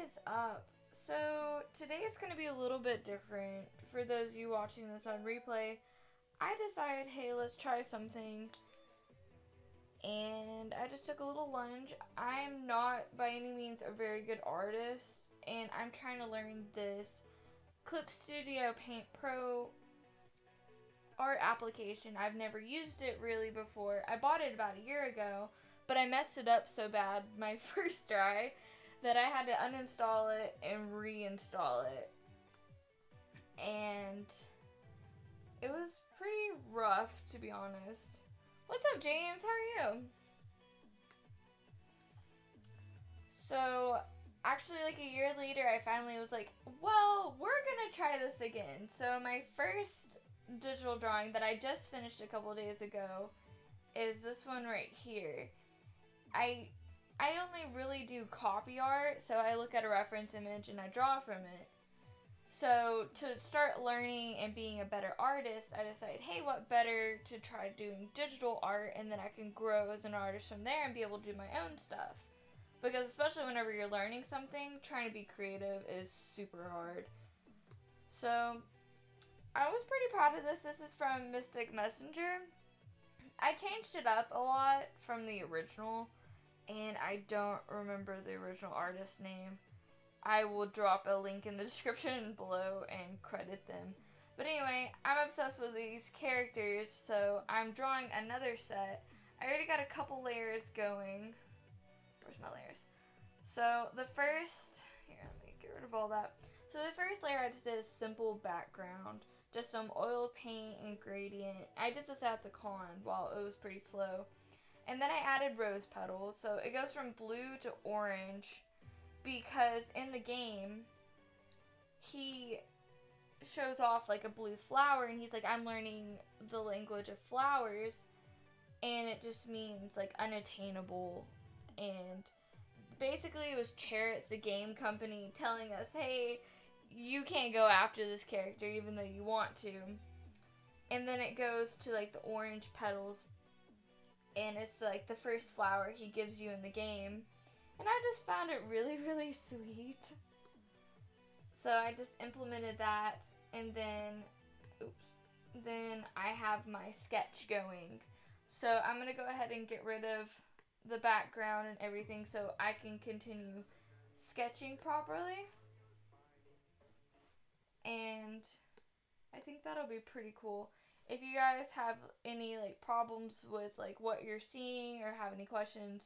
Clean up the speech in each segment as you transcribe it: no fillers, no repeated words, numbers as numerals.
is up? So today is going to be a little bit different. For those of you watching this on replay, I decided, hey, let's try something. And I just took a little lunge. I'm not by any means a very good artist, and I'm trying to learn this Clip Studio Paint Pro art application. I've never used it really before. I bought it about a year ago, but I messed it up so bad my first try that I had to uninstall it and reinstall it. And it was pretty rough, to be honest. What's up, James? How are you? So, actually, like a year later, I finally was like, well, we're gonna try this again. So, my first digital drawing that I just finished a couple days ago is this one right here. I only really do copy art, so I look at a reference image and I draw from it. So to start learning and being a better artist, I decided, hey, what better to try doing digital art, and then I can grow as an artist from there and be able to do my own stuff. Because especially whenever you're learning something, trying to be creative is super hard. So I was pretty proud of this. This is from Mystic Messenger. I changed it up a lot from the original, and I don't remember the original artist's name. I will drop a link in the description below and credit them. But anyway, I'm obsessed with these characters, so I'm drawing another set. I already got a couple layers going. Where's my layers? So the first, here, let me get rid of all that. So the first layer I just did a simple background. Just some oil paint and gradient. I did this at the con while it was pretty slow. And then I added rose petals. So it goes from blue to orange because in the game, he shows off like a blue flower and he's like, I'm learning the language of flowers. And it just means like unattainable. And basically it was Chariots, the game company, telling us, hey, you can't go after this character even though you want to. And then it goes to like the orange petals, and it's like the first flower he gives you in the game. And I just found it really, really sweet. So I just implemented that, and then, then I have my sketch going. So I'm going to go ahead and get rid of the background and everything so I can continue sketching properly. And I think that'll be pretty cool. If you guys have any like problems with like what you're seeing or have any questions,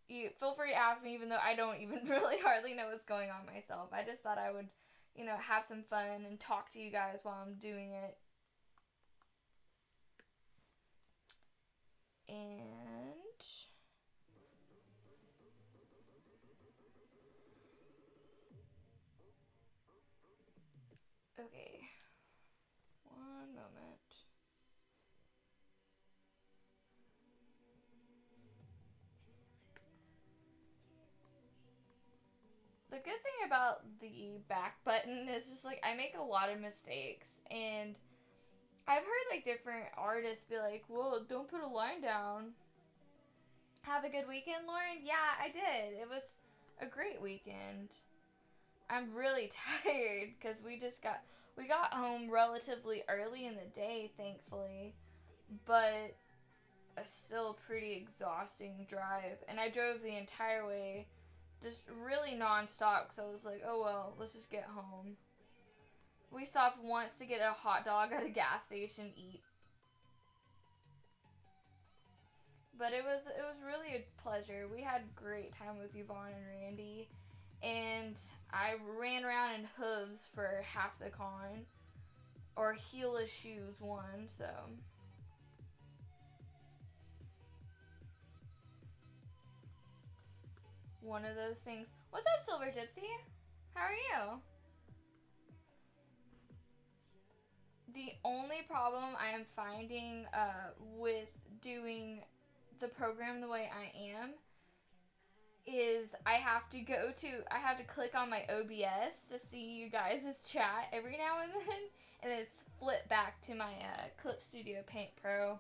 you feel free to ask me, even though I don't even really hardly know what's going on myself. I just thought I would, you know, have some fun and talk to you guys while I'm doing it. And okay, one moment. The good thing about the back button is just like I make a lot of mistakes, and I've heard like different artists be like, well, don't put a line down. Have a good weekend, Lauren? Yeah, I did. It was a great weekend. I'm really tired because we got home relatively early in the day, thankfully, but a still pretty exhausting drive. And I drove the entire way, just really nonstop, because I was like, oh well, let's just get home. We stopped once to get a hot dog at a gas station, eat. But it was really a pleasure. We had a great time with Yvonne and Randy. And I ran around in hooves for half the con. Or heelless shoes one, so. One of those things. What's up, Silver Gypsy? How are you? The only problem I am finding with doing the program the way I am is I have to click on my OBS to see you guys' chat every now and then it's flip back to my Clip Studio Paint Pro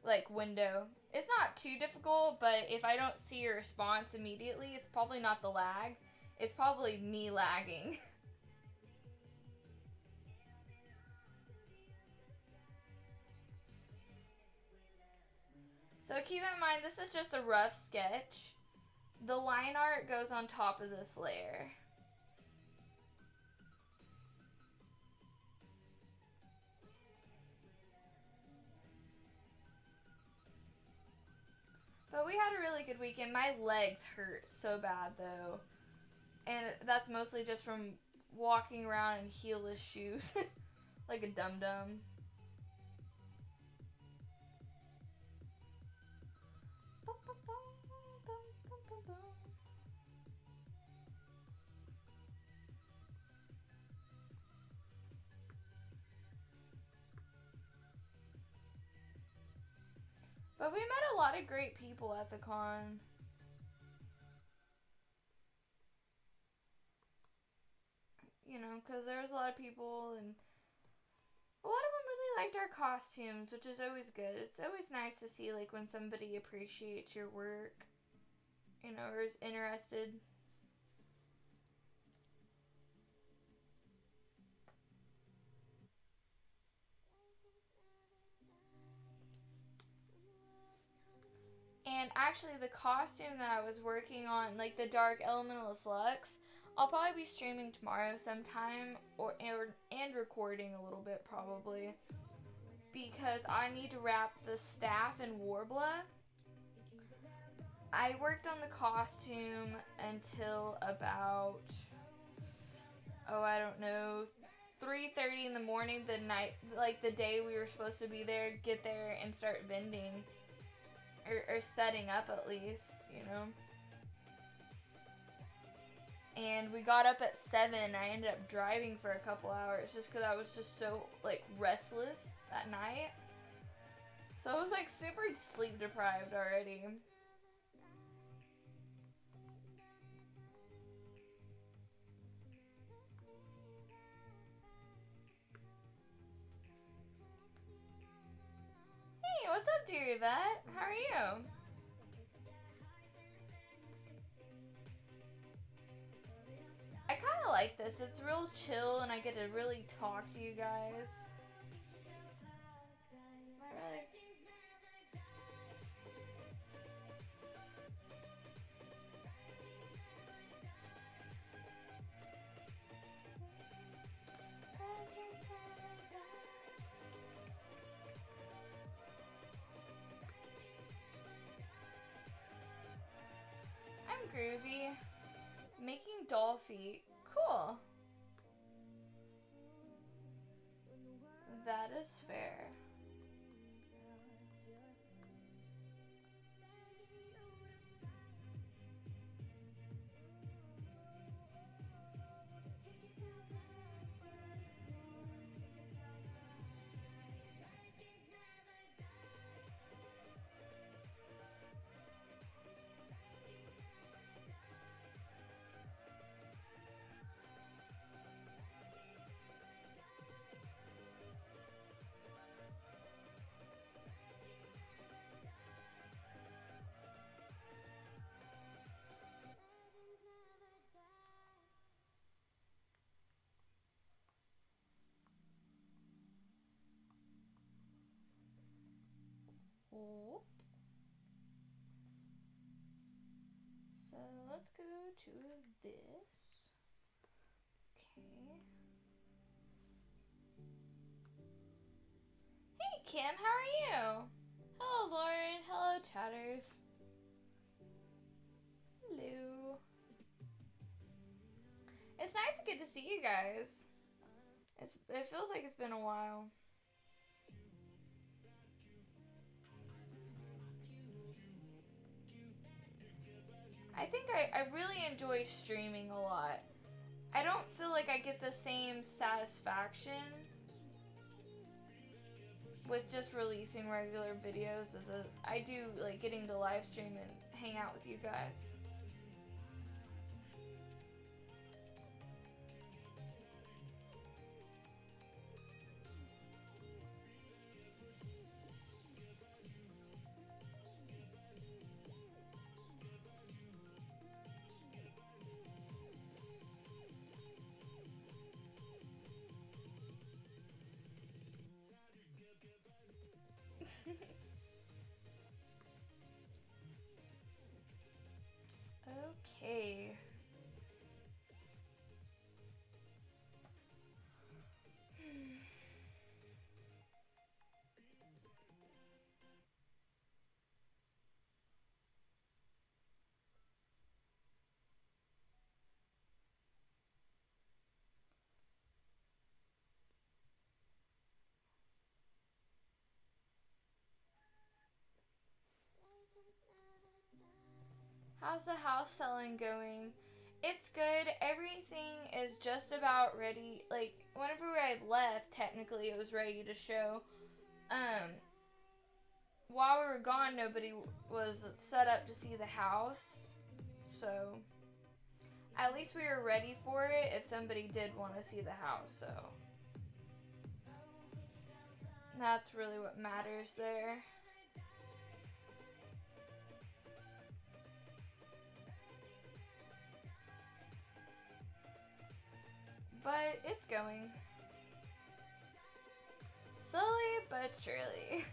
like window. It's not too difficult, but if I don't see your response immediately, it's probably not the lag. It's probably me lagging. So keep in mind, this is just a rough sketch. The line art goes on top of this layer. But we had a really good weekend. My legs hurt so bad though. And that's mostly just from walking around in heelless shoes. Like a dum-dum. But we met a lot of great people at the con. You know, because there was a lot of people, and a lot of them really liked our costumes, which is always good. It's always nice to see, like, when somebody appreciates your work, you know, or is interested. And actually, the costume that I was working on, like the Dark Elementalist Lux, I'll probably be streaming tomorrow sometime, and recording a little bit probably, because I need to wrap the staff in Warbler. I worked on the costume until about, oh, I don't know, 3:30 in the morning, the night, like the day we were supposed to be there, get there and start vending. Or setting up at least, you know. And we got up at 7. I ended up driving for a couple hours just because I was just so, like, restless that night. So I was, like, super sleep deprived already. Hey, what's up, dear Yvette? How are you? I kind of like this. It's real chill and I get to really talk to you guys. I'm groovy. Making doll feet. Cool. That is fair. Whoop. So let's go to this. Okay. Hey Kim, how are you? Hello Lauren, hello chatters. Hello. It's nice to get to see you guys. It feels like it's been a while. I think I really enjoy streaming a lot. I don't feel like I get the same satisfaction with just releasing regular videos as I do like getting to live stream and hang out with you guys. How's the house selling going? It's good. Everything is just about ready. Like, whenever I left, technically it was ready to show. While we were gone, nobody was set up to see the house. So, at least we were ready for it if somebody did want to see the house. So, that's really what matters there. But it's going. Slowly but surely.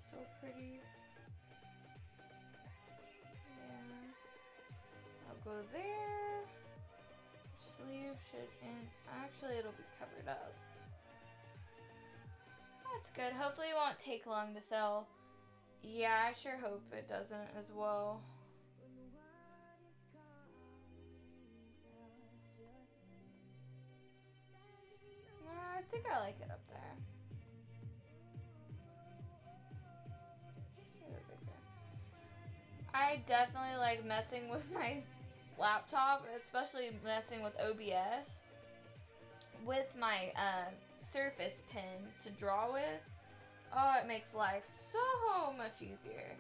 Still pretty. Yeah. I'll go there. Sleeve should end. Actually, it'll be covered up. That's good. Hopefully it won't take long to sell. Yeah, I sure hope it doesn't as well. No, I think I like it up there. I definitely like messing with my laptop, especially messing with OBS, with my Surface Pen to draw with. Oh, it makes life so much easier.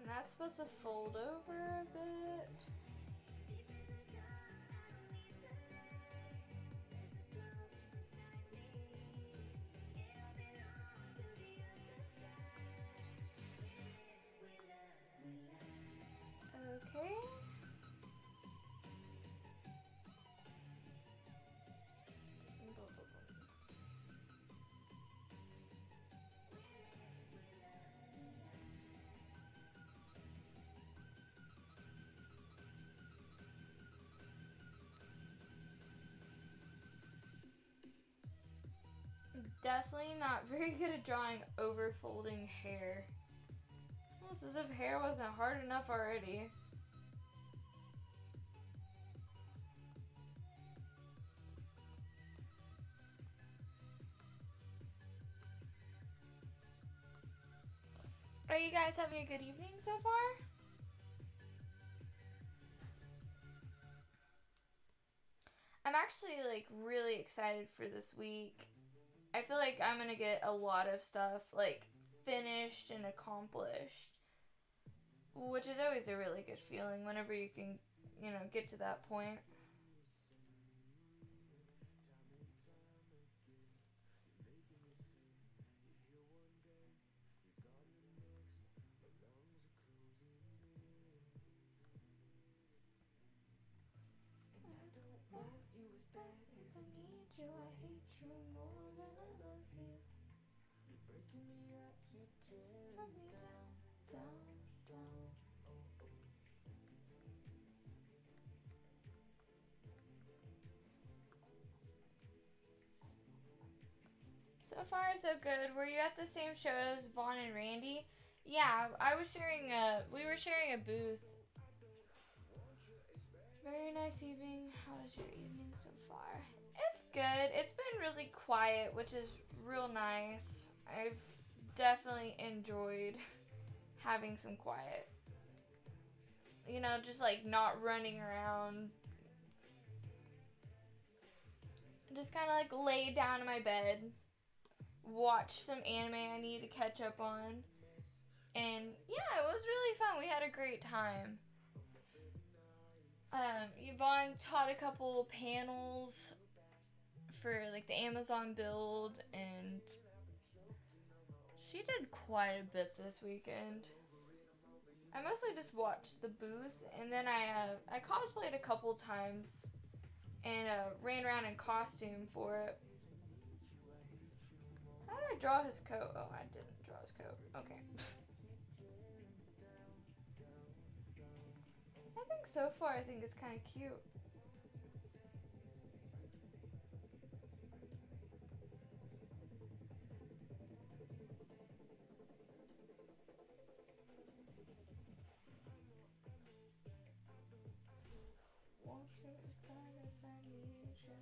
That's supposed to fold over a bit. Okay. Definitely not very good at drawing over folding hair. Almost as if hair wasn't hard enough already. Are you guys having a good evening so far? actually like really excited for this week. I feel like I'm gonna get a lot of stuff like finished and accomplished, which is always a really good feeling whenever you can, get to that point. I need you, I hate you more than I love you. Drop me down, down, down. So far, so good. Were you at the same show as Vaughn and Randy? Yeah, we were sharing a booth. Very nice evening. How was your evening so far? It's good. It's been really quiet, which is real nice. I've definitely enjoyed having some quiet. Just like not running around. Just kind of like lay down in my bed, watch some anime I need to catch up on. And yeah, it was really fun. We had a great time. Yvonne taught a couple panels for like the Amazon build, and she did quite a bit this weekend. I mostly just watched the booth, and then I cosplayed a couple times and ran around in costume for it. How did I draw his coat? Oh, I didn't draw his coat. Okay. I think so far, I think it's kind of cute. Want you as bad as I need you.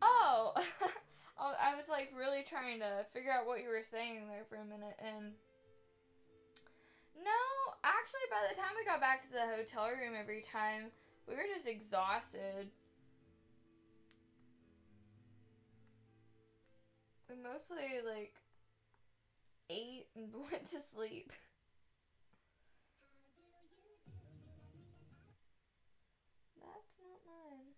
Oh! I was like really trying to figure out what you were saying there for a minute, and no, actually, by the time we got back to the hotel room every time, we were just exhausted. We mostly like ate and went to sleep. That's not mine.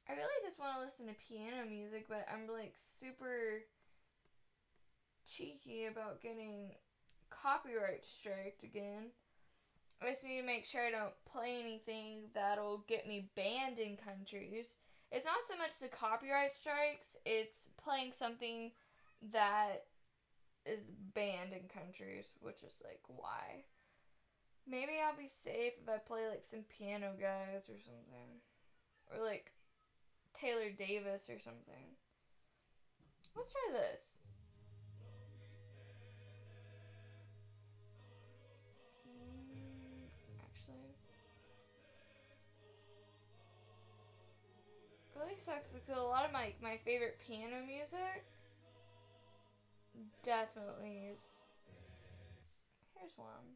I really just want to listen to piano music, but I'm like super cheeky about getting copyright striked again. I just need to make sure I don't play anything that'll get me banned in countries. It's not so much the copyright strikes, it's playing something that is banned in countries, which is like, why? Maybe I'll be safe if I play like some Piano Guys or something. Or like Taylor Davis or something. Let's try this. Actually, really sucks because a lot of my favorite piano music definitely is. Here's one.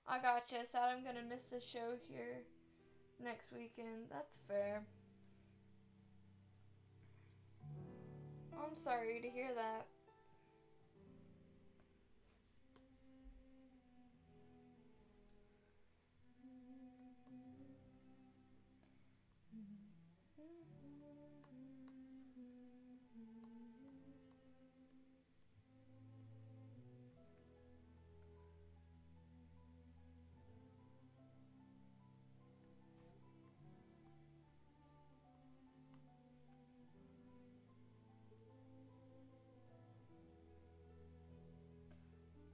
I gotcha. Sad I'm gonna miss the show here next weekend. That's fair. I'm sorry to hear that.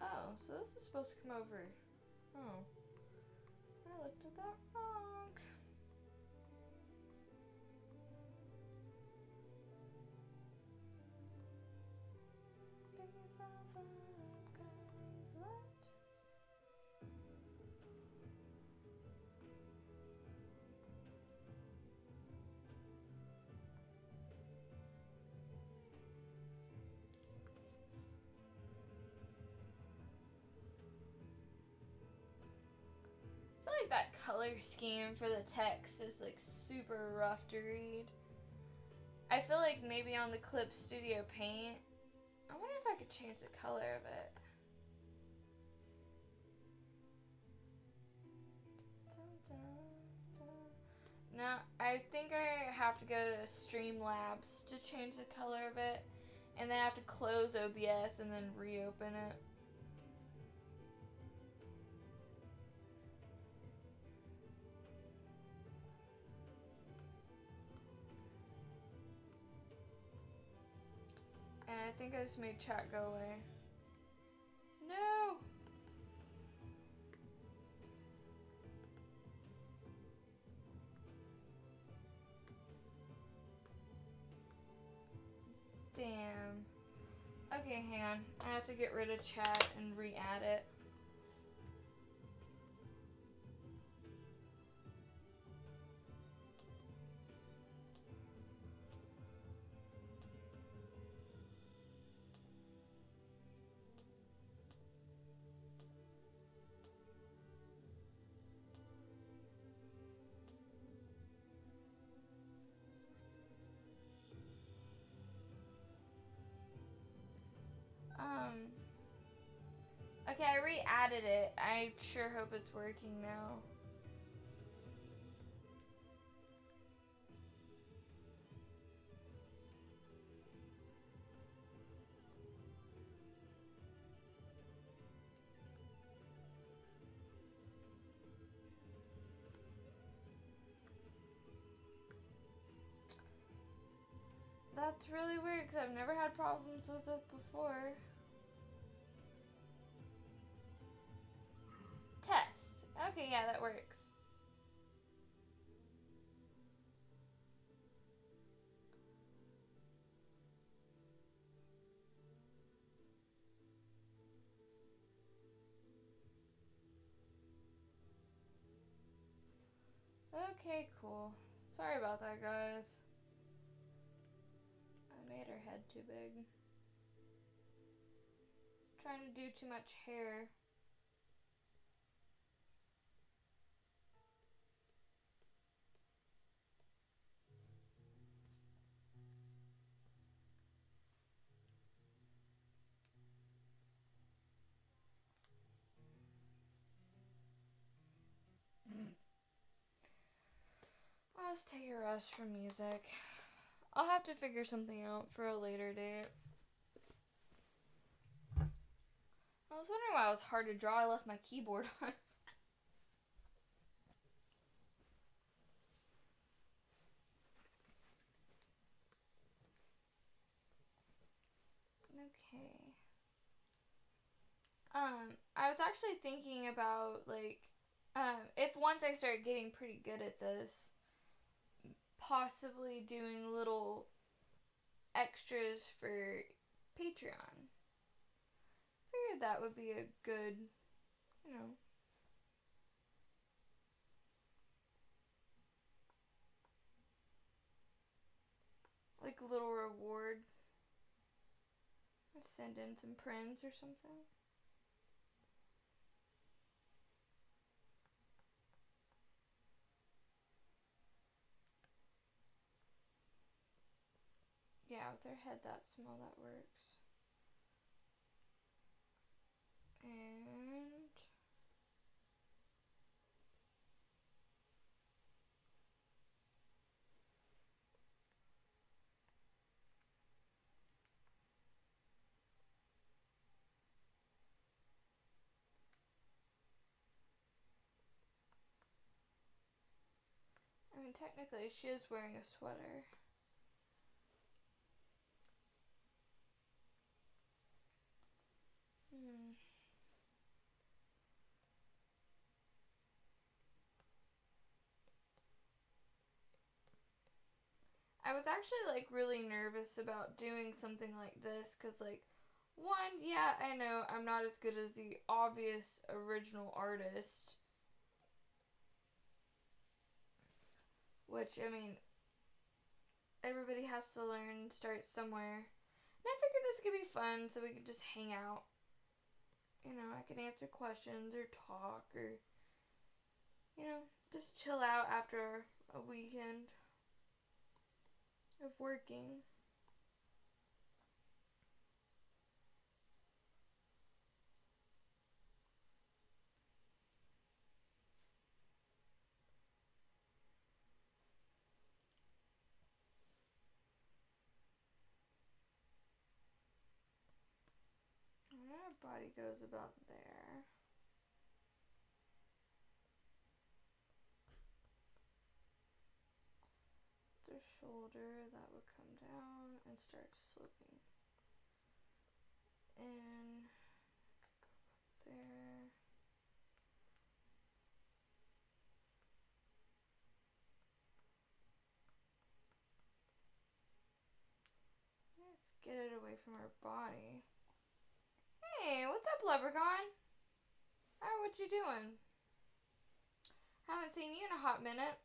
Oh, so this is supposed to come over. Oh, I looked at that wrong. I feel like that color scheme for the text is like super rough to read. I feel like maybe on the Clip Studio Paint, I wonder if I could change the color of it. No, I think I have to go to Streamlabs to change the color of it, and then I have to close OBS and then reopen it. And I think I just made chat go away. No! Damn. Okay, hang on. I have to get rid of chat and re-add it. Okay, I re-added it. I sure hope it's working now. That's really weird because I've never had problems with it before. Test. Okay, yeah, that works. Okay, cool. Sorry about that, guys. I made her head too big. Trying to do too much hair. I'll just take a rest from music. I'll have to figure something out for a later date. I was wondering why it was hard to draw. I left my keyboard on. Okay. I was actually thinking about, like, if once I start getting pretty good at this, possibly doing little extras for Patreon. Figured that would be a good, you know, like a little reward. I'll send in some prints or something. Yeah, with their head that small, that works. And I mean, technically, she is wearing a sweater. I was actually like really nervous about doing something like this because like One, yeah, I know I'm not as good as the obvious original artist, which, I mean, everybody has to learn, start somewhere. And I figured this could be fun so we could just hang out. You know, I could answer questions or talk or, you know, just chill out after a weekend of working. Our body goes about there. The shoulder, that would come down and start sloping in. Could go up there. Let's get it away from our body. Hey, what's up, Leprechaun? How, what you doing? Haven't seen you in a hot minute.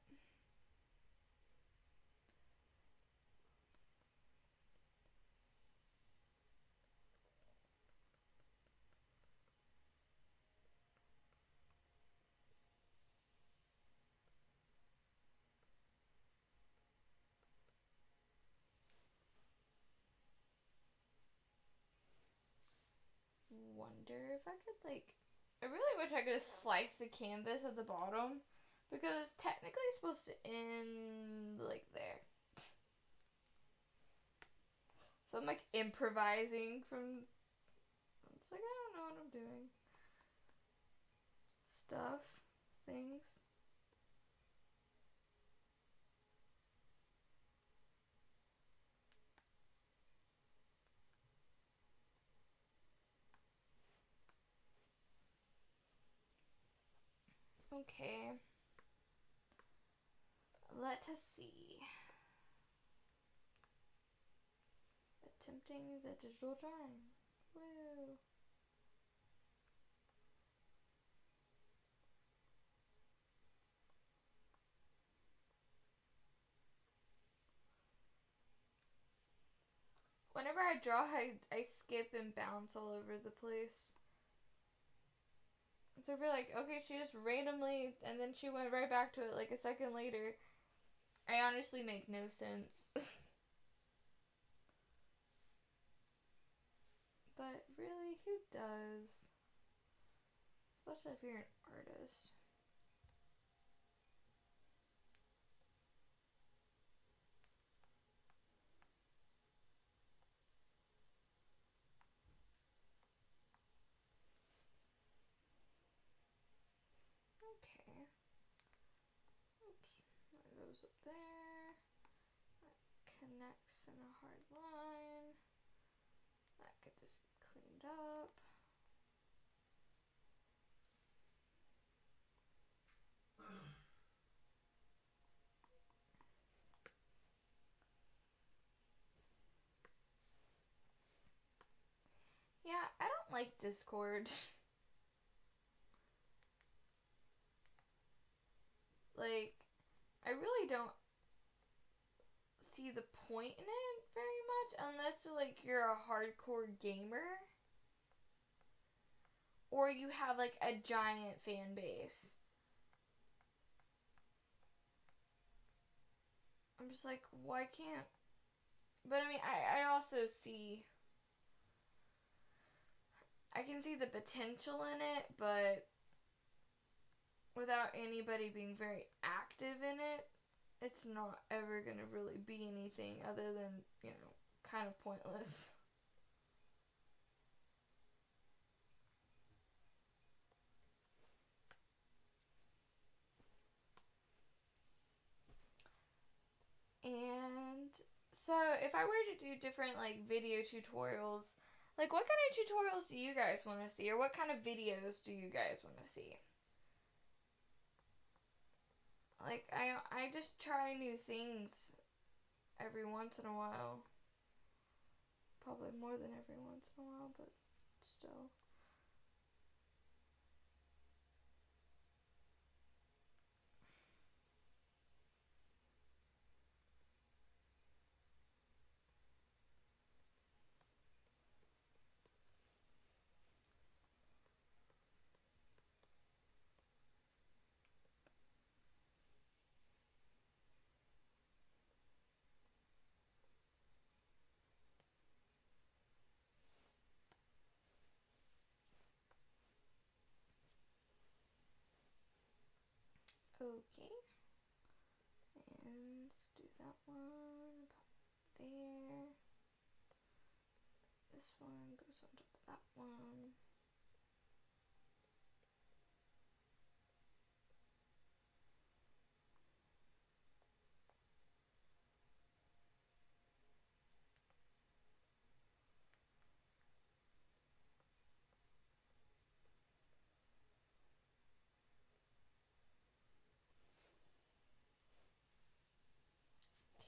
Wonder if I could, like, I really wish I could slice the canvas at the bottom because it's technically supposed to end like there. So I'm like improvising from. It's like I don't know what I'm doing. Stuff, things. Okay. Let us see. Attempting the digital drawing. Woo. Whenever I draw, I skip and bounce all over the place. So if you're like, okay, she just randomly, and then she went right back to it like a second later, I honestly make no sense. But really, who does? Especially if you're an artist. Okay. Oops. That goes up there. That connects in a hard line. That could just be cleaned up. Yeah, I don't like Discord. Like, I really don't see the point in it very much unless you're a hardcore gamer or you have like a giant fan base. I'm just like, why can't? But I mean, I also see. I can see the potential in it, but without anybody being very active in it, it's not ever gonna really be anything other than, you know, kind of pointless. And so if I were to do different like video tutorials, like what kind of tutorials do you guys want to see or what kind of videos do you guys want to see? Like I just try new things every once in a while. Probably more than every once in a while, but still. Okay. And let's do that one about there. This one goes on top of that one.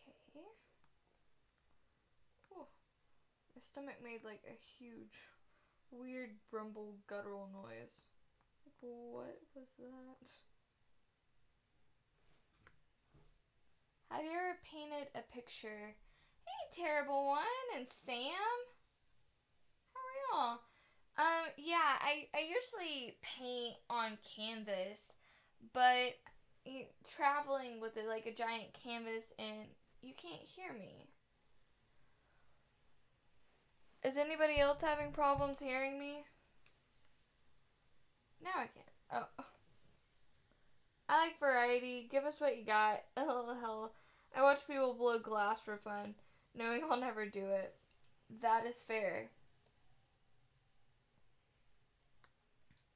Okay. Oh, my stomach made like a huge, weird rumble guttural noise. Like, what was that? Have you ever painted a picture? Hey, Terrible One and Sam. How are y'all? Yeah, I usually paint on canvas, but traveling with like a giant canvas and you can't hear me. Is anybody else having problems hearing me? Now I can. Oh. I like variety. Give us what you got. Hell. I watch people blow glass for fun, knowing I'll never do it. That is fair.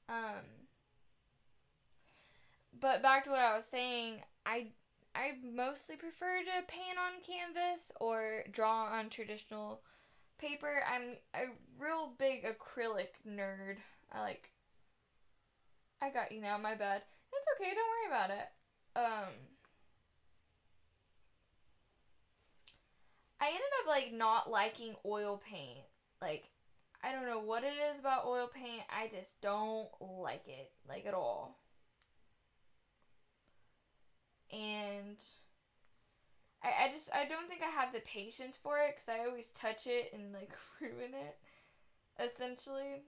Um, but back to what I was saying, I mostly prefer to paint on canvas or draw on traditional paper. I'm a real big acrylic nerd. I got you now, my bad. It's okay, don't worry about it. I ended up like not liking oil paint. Like I don't know what it is about oil paint. I just don't like it like at all. And I don't think I have the patience for it because I always touch it and like ruin it. Essentially,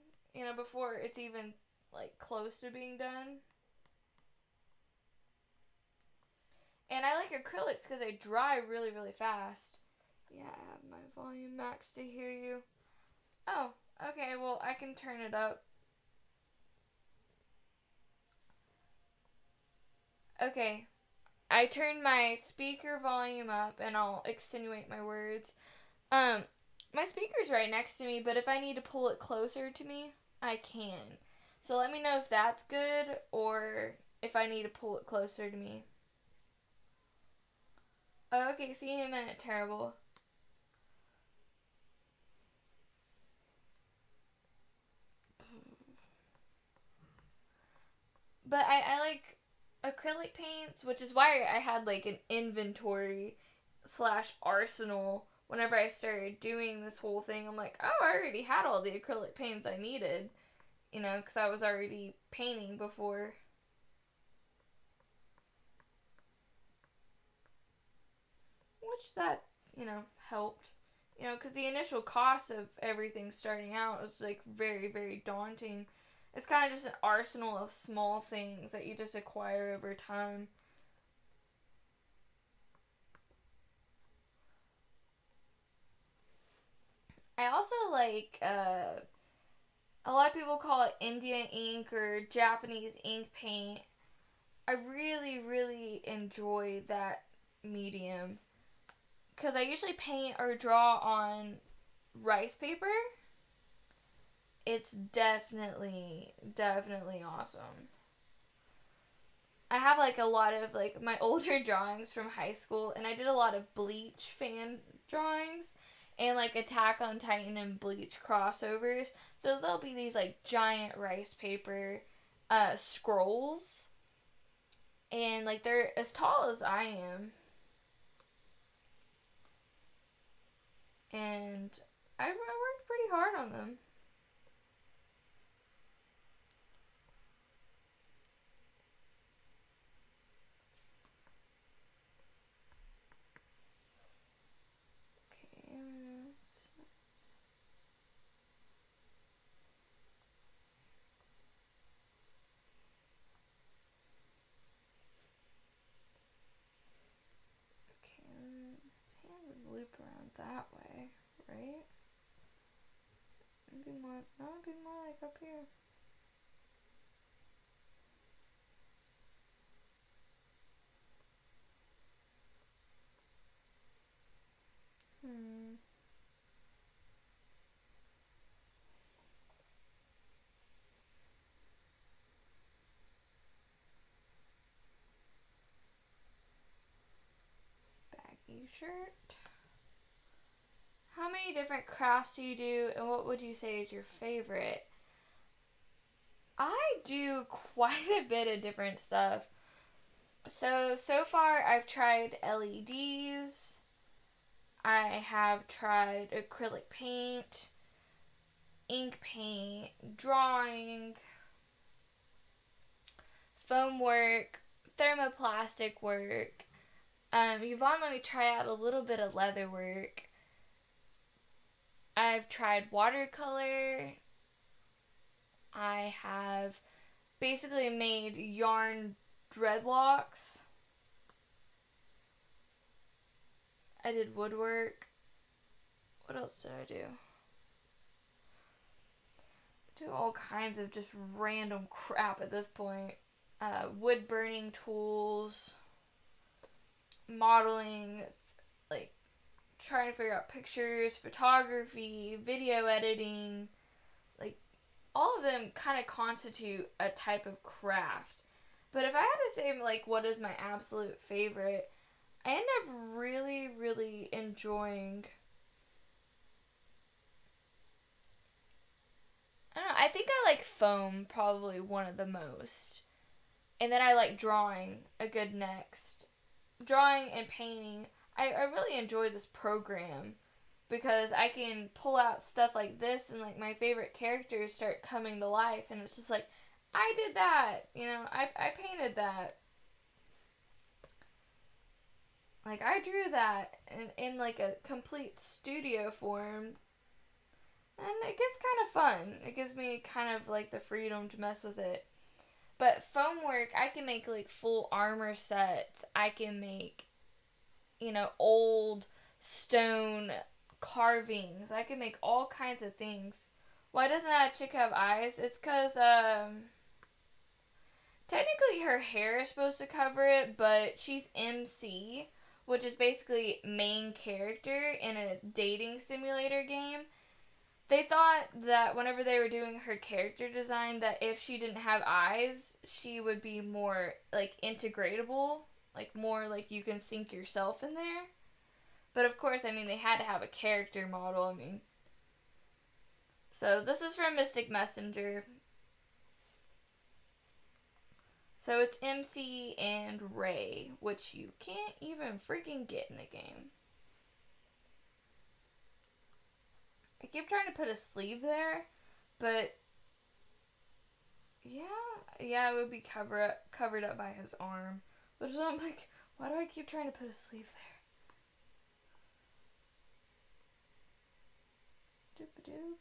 before it's even like close to being done. And I like acrylics because they dry really really fast. Yeah, I have my volume max to hear you. Oh, okay. Well, I can turn it up. Okay. I turned my speaker volume up and I'll extenuate my words. Um, my speaker's right next to me, but if I need to pull it closer to me, I can. So let me know if that's good or if I need to pull it closer to me. Okay, see you in a minute, Terrible. But I like acrylic paints, which is why I had like an inventory slash arsenal whenever I started doing this whole thing. I'm like, oh, I already had all the acrylic paints I needed, because I was already painting before. Which that, helped. Because the initial cost of everything starting out was like very, very daunting. It's kind of just an arsenal of small things that you just acquire over time. I also like, a lot of people call it Indian ink or Japanese ink paint. I really, really enjoy that medium. Because I usually paint or draw on rice paper. It's definitely, definitely awesome. I have like a lot of like my older drawings from high school, and I did a lot of Bleach fan drawings and like Attack on Titan and Bleach crossovers. So there'll be these like giant rice paper scrolls, and like they're as tall as I am, and I worked pretty hard on them. Okay. Okay, his hand would loop around that way, right? It'd be more, no, it'd be more like up here. Baggy shirt. How many different crafts do you do, and what would you say is your favorite? I do quite a bit of different stuff. So far I've tried LEDs. I have tried acrylic paint, ink paint, drawing, foam work, thermoplastic work. Yvonne let me try out a little bit of leather work. I've tried watercolor. I have basically made yarn dreadlocks. I did woodwork. What else did I do? Do all kinds of just random crap at this point. Wood burning tools, modeling, like trying to figure out pictures, photography, video editing. Like all of them kind of constitute a type of craft. But if I had to say like what is my absolute favorite, I end up really, really enjoying. I don't know. I think I like foam probably one of the most. And then I like drawing a good next. Drawing and painting. I really enjoy this program because I can pull out stuff like this and like my favorite characters start coming to life and it's just like, I did that. You know, I painted that. Like I drew that in like a complete studio form. And it gets kind of fun. It gives me kind of like the freedom to mess with it. But foam work, I can make like full armor sets. I can make, you know, old stone carvings. I can make all kinds of things. Why doesn't that chick have eyes? It's because, technically her hair is supposed to cover it, but she's MC, which is basically main character in a dating simulator game. They thought that whenever they were doing her character design, that if she didn't have eyes, she would be more, like, integratable. Like, more like you can sink yourself in there. But of course, I mean, they had to have a character model, I mean. So, this is from Mystic Messenger. So, it's MC and Ray, which you can't even freaking get in the game. I keep trying to put a sleeve there, but yeah, it would be covered up by his arm. Which is I'm like, why do I keep trying to put a sleeve there? Doop doop.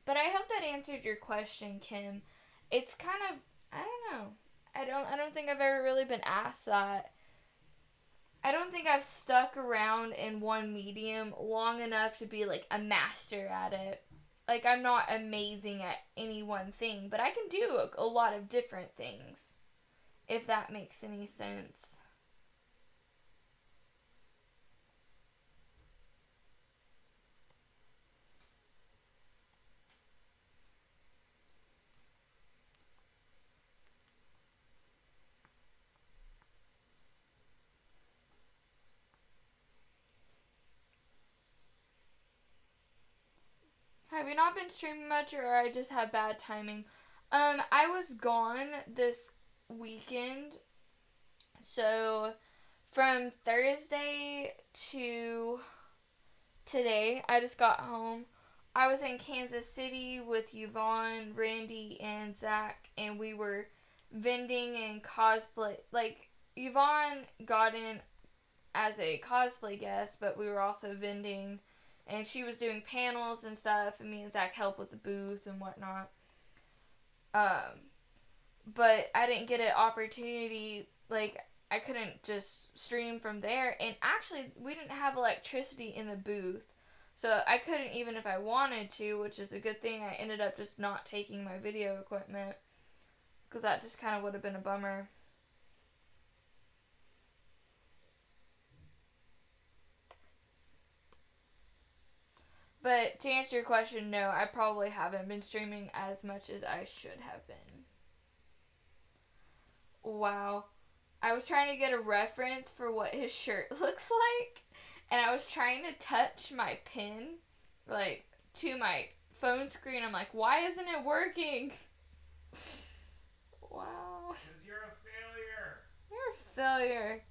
But I hope that answered your question, Kim. It's kind of, I don't know. I don't think I've ever really been asked that. I don't think I've stuck around in one medium long enough to be like a master at it. Like I'm not amazing at any one thing, but I can do a lot of different things. If that makes any sense. have you not been streaming much, or I just have bad timing? I was gone this weekend, so from Thursday to today, I just got home. I was in Kansas City with Yvonne, Randy, and Zach, and we were vending and cosplay. Like, Yvonne got in as a cosplay guest, but we were also vending, and she was doing panels and stuff, and me and Zach helped with the booth and whatnot. But I didn't get an opportunity, like, I couldn't just stream from there, and actually, we didn't have electricity in the booth, so I couldn't even if I wanted to, which is a good thing. I ended up just not taking my video equipment, because that just kind of would have been a bummer. But to answer your question, no, I probably haven't been streaming as much as I should have been. Wow. I was trying to get a reference for what his shirt looks like, and I was trying to touch my pin, like, to my phone screen. I'm like, why isn't it working? Wow. Because you're a failure. You're a failure.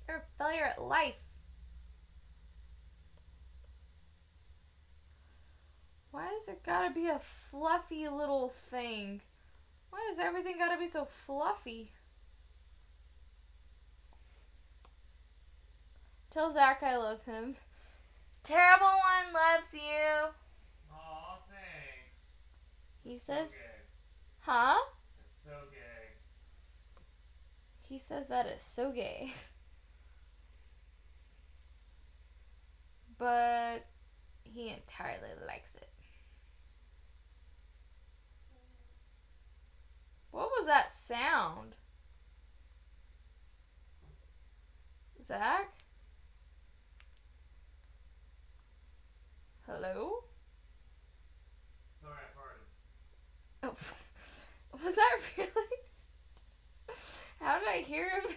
You're a failure at life. Why does it gotta be a fluffy little thing? Why does everything gotta be so fluffy? Tell Zach I love him. Terrible One loves you. Aw, thanks. He So says, gay. huh? It's so gay. He says that is so gay. But he entirely likes it. What was that sound? Zach? Hello? Sorry, I farted. Oh, was that really? How did I hear him?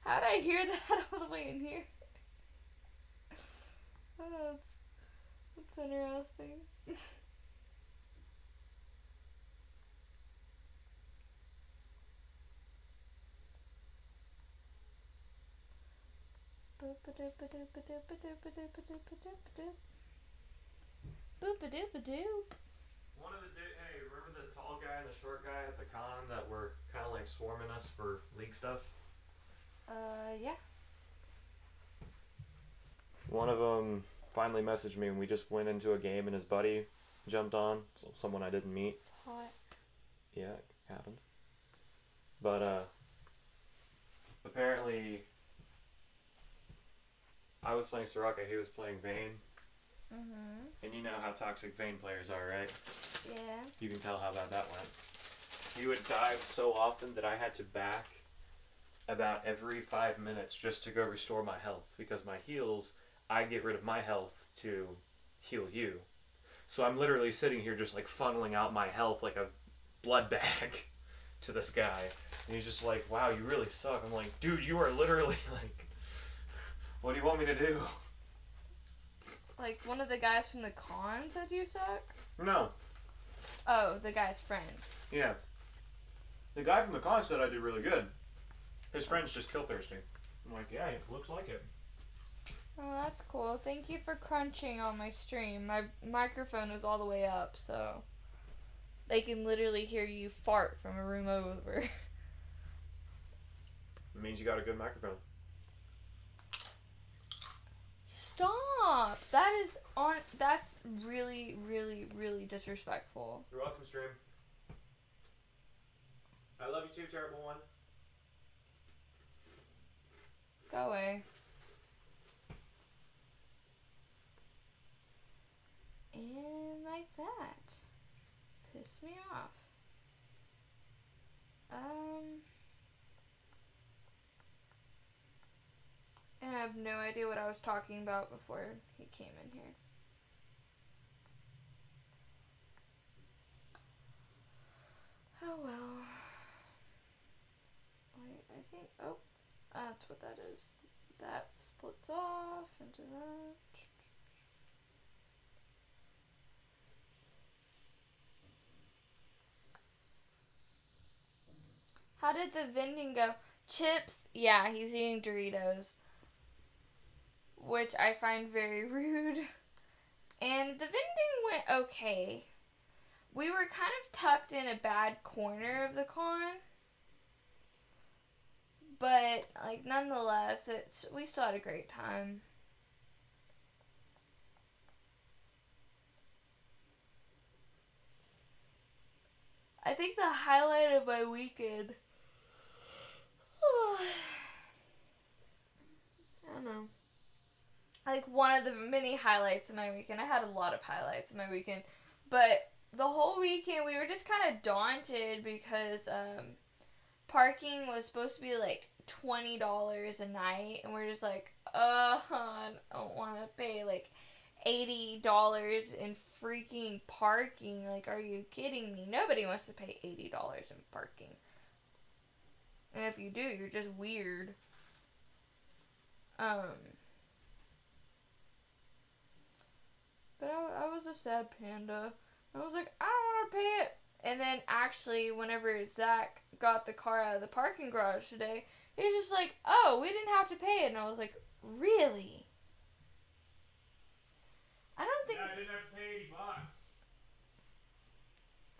How did I hear that all the way in here? Oh, that's interesting. Boop-a-doop-a-doop. One of the hey, remember the tall guy and the short guy at the con that were kind of like swarming us for league stuff? Yeah. One of them finally messaged me and we just went into a game and his buddy jumped on, someone I didn't meet. Hot. Yeah, it happens. But apparently I was playing Soraka, he was playing Vayne. Mhm. And you know how toxic Vayne players are, right? Yeah. You can tell how bad that went. He would dive so often that I had to back about every 5 minutes just to go restore my health, because my heals, I get rid of my health to heal you. So I'm literally sitting here just like funneling out my health like a blood bag to this guy. And he's just like, wow, you really suck. I'm like, dude, you are literally like, what do you want me to do? Like one of the guys from the con said you suck? No. Oh, the guy's friend. Yeah. The guy from the con said I did really good. His friend's just kill thirsty. I'm like, yeah, it looks like it. Oh, that's cool. Thank you for crunching on my stream. My microphone is all the way up, so they can literally hear you fart from a room over. It means you got a good microphone. Stop! That's really, really, really disrespectful. You're welcome, stream. I love you too, terrible one. Go away. And like that. Pissed me off. And I have no idea what I was talking about before he came in here. Oh well. Wait, I think, oh, that's what that is. That's splits off into that. How did the vending go? Chips? Yeah, he's eating Doritos. Which I find very rude. And the vending went okay. We were kind of tucked in a bad corner of the con. But, like, nonetheless, we still had a great time. I think the highlight of my weekend... I don't know. Like, one of the many highlights of my weekend. I had a lot of highlights of my weekend. But the whole weekend, we were just kind of daunted because parking was supposed to be, like, $20 a night. And we're just like, I don't want to pay, like, $80 in freaking parking. Like, are you kidding me? Nobody wants to pay $80 in parking. And if you do, you're just weird. But I was a sad panda. I was like, I don't want to pay it. And then actually, whenever Zach got the car out of the parking garage today, he was just like, oh, we didn't have to pay it. And I was like, really? I don't think... Yeah, I didn't have to pay $80.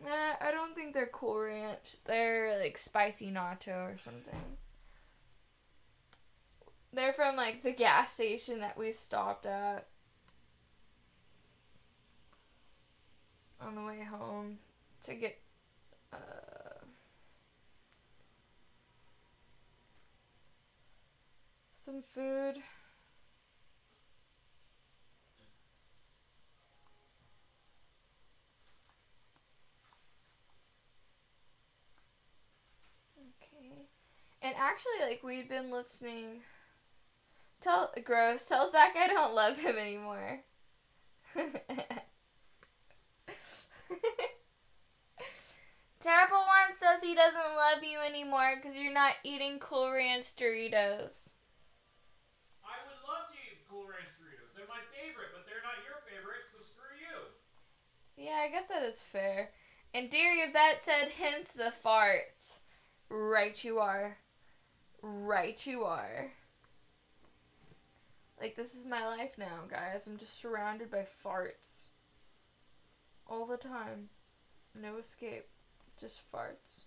Nah, I don't think they're Cool Ranch. They're like spicy nacho or something. They're from like the gas station that we stopped at on the way home to get some food. Okay. And actually, like, we've been listening... Tell Zach I don't love him anymore. Terrible One says he doesn't love you anymore because you're not eating Cool Ranch Doritos. I would love to eat Cool Ranch Doritos. They're my favorite, but they're not your favorite, so screw you. Yeah, I guess that is fair. And Dear Yvette said, hence the farts. Right you are. Right you are. Like, this is my life now, guys. I'm just surrounded by farts. All the time. No escape. Just farts.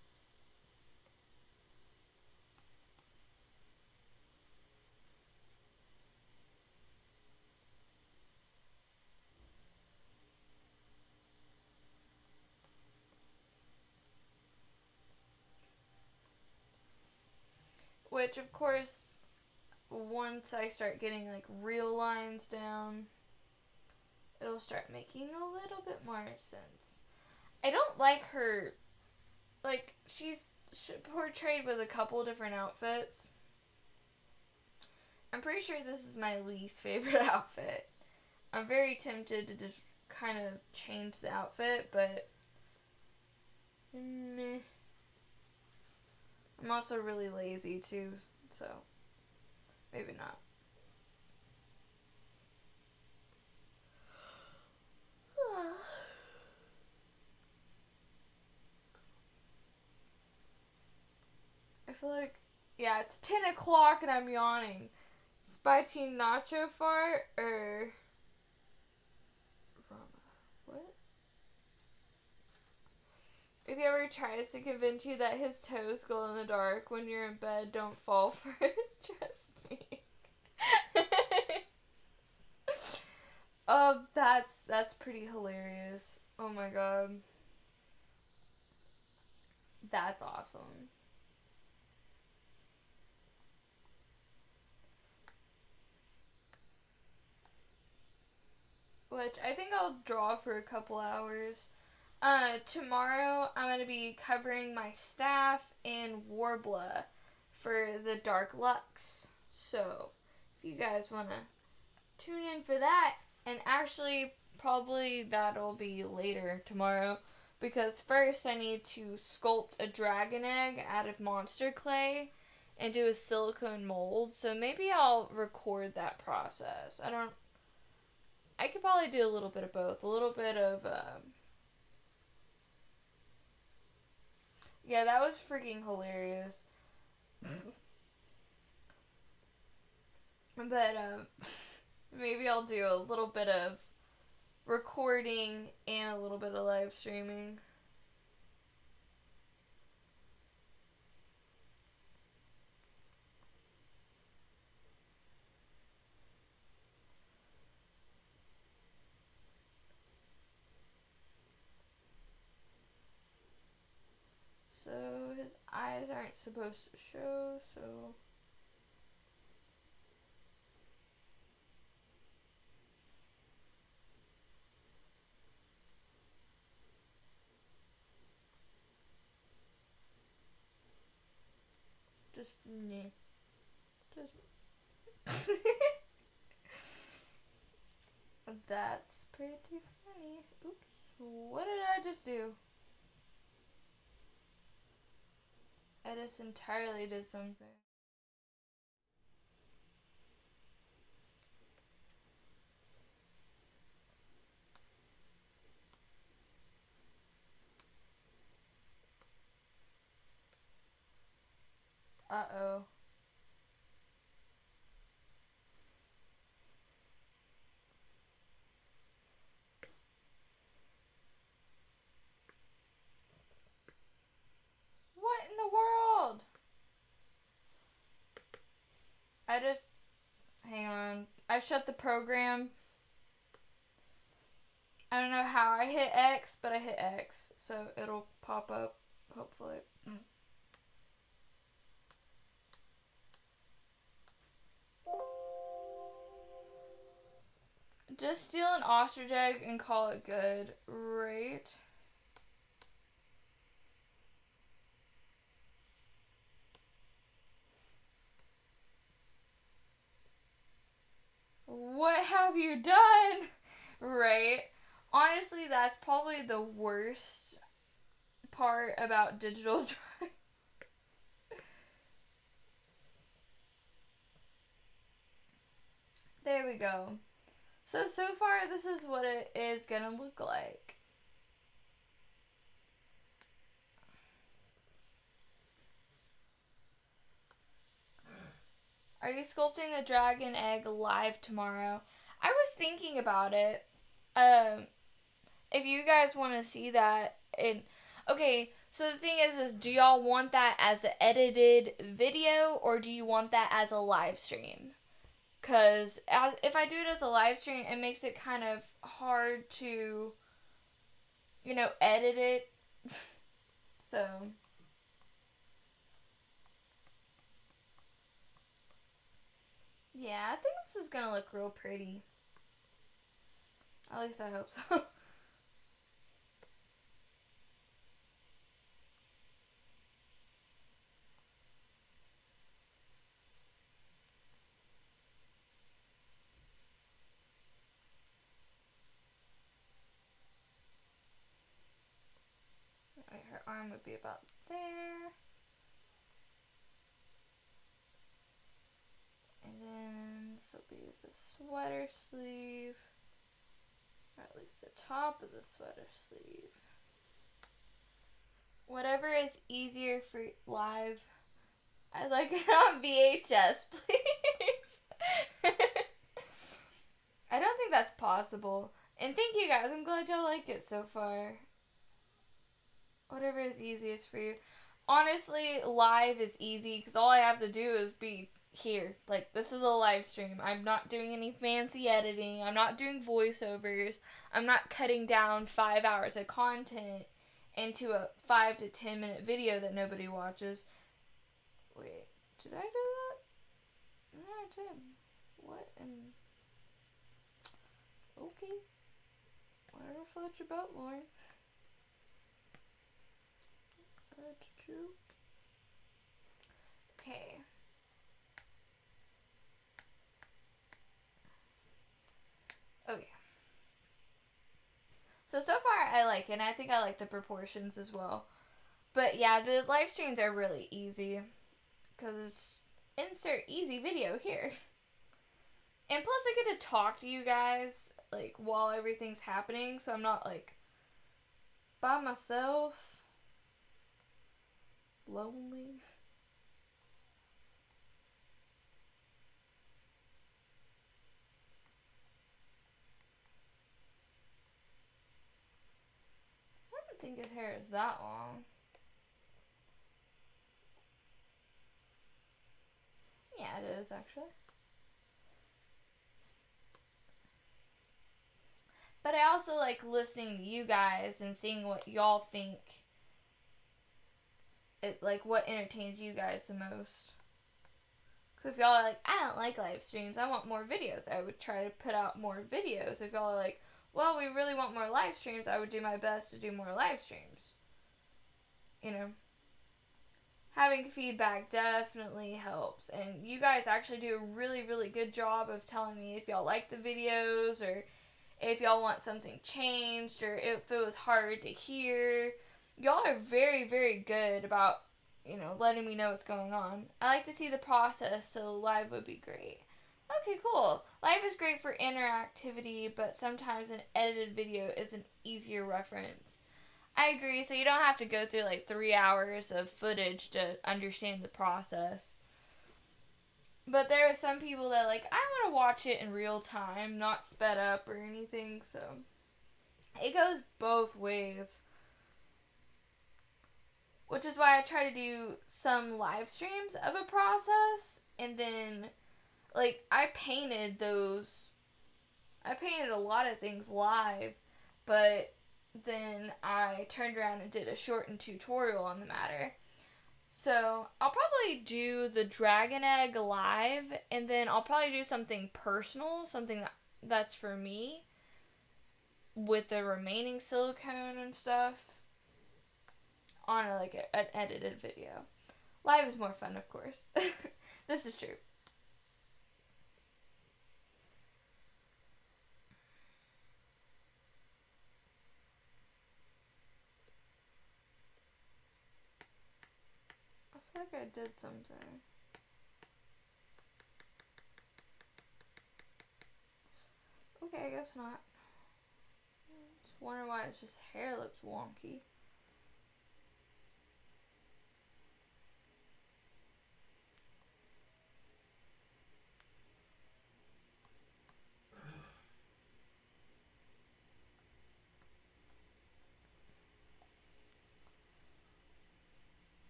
Which, of course, once I start getting, like, real lines down, it'll start making a little bit more sense. I don't like her, like, she's portrayed with a couple different outfits. I'm pretty sure this is my least favorite outfit. I'm very tempted to just kind of change the outfit, but meh. I'm also really lazy too, so maybe not. I feel like, yeah, it's 10 o'clock and I'm yawning. Spicy nacho fart or Rama? What? If he ever tries to convince you that his toes glow in the dark when you're in bed, don't fall for it. Trust me. Oh, that's pretty hilarious. Oh my god. That's awesome. Which I think I'll draw for a couple hours. Tomorrow I'm going to be covering my staff in Warbler for the Dark Lux. So, if you guys want to tune in for that, and actually probably that'll be later tomorrow, because first I need to sculpt a dragon egg out of monster clay and do a silicone mold. So maybe I'll record that process. I could probably do a little bit of both. A little bit of, yeah, that was freaking hilarious. But, maybe I'll do a little bit of recording and a little bit of live streaming. So his eyes aren't supposed to show, so just nah. Just That's pretty funny. Oops. What did I just do? I just entirely did something. Uh-oh. What in the world? Hang on. I shut the program. I don't know how I hit X, but I hit X. So it'll pop up, hopefully. Just steal an ostrich egg and call it good, right? What have you done? Right? Honestly, that's probably the worst part about digital drawing. There we go. So far, this is what it is gonna look like. Are you sculpting the dragon egg live tomorrow? I was thinking about it. If you guys want to see that, okay, so the thing is do y'all want that as an edited video, or do you want that as a live stream? Because if I do it as a live stream, it makes it kind of hard to, edit it. So, yeah, I think this is going to look real pretty. At least I hope so. Her arm would be about there. And then this will be the sweater sleeve. Or at least the top of the sweater sleeve. Whatever is easier for live. I'd like it on VHS, please. I don't think that's possible. And thank you guys. I'm glad y'all liked it so far. Whatever is easiest for you. Honestly, live is easy because all I have to do is be here. Like, this is a live stream. I'm not doing any fancy editing. I'm not doing voiceovers. I'm not cutting down 5 hours of content into a 5 to 10 minute video that nobody watches. Wait, did I do that? No, I didn't. What in... Okay. Whatever floats your boat, Lauren. That's true. Okay. Okay. So far I like it, and I think I like the proportions as well. But yeah, the live streams are really easy. because it's insert easy video here. And plus I get to talk to you guys, like, while everything's happening, so I'm not, like, by myself, lonely. I don't think his hair is that long. Yeah, it is, actually. But I also like listening to you guys and seeing what y'all think. Like, what entertains you guys the most. Because if y'all are like, I don't like live streams, I want more videos, I would try to put out more videos. If y'all are like, well, we really want more live streams, I would do my best to do more live streams. You know? Having feedback definitely helps. And you guys actually do a really, really good job of telling me if y'all like the videos, or if y'all want something changed, or if it was hard to hear. Y'all are very, very good about, you know, letting me know what's going on. I like to see the process, so live would be great. Okay, cool. Live is great for interactivity, but sometimes an edited video is an easier reference. I agree, so you don't have to go through like 3 hours of footage to understand the process. But there are some people that like, I want to watch it in real time, not sped up or anything, so it goes both ways. Which is why I try to do some live streams of a process, and then, like, I painted a lot of things live, but then I turned around and did a shortened tutorial on the matter. So I'll probably do the Dragon Egg live, and then I'll probably do something personal, something that's for me, with the remaining silicone and stuff, on an edited video. Live is more fun, of course. This is true. I feel like I did something. Okay, I guess not. Just wonder why it's just hair looks wonky.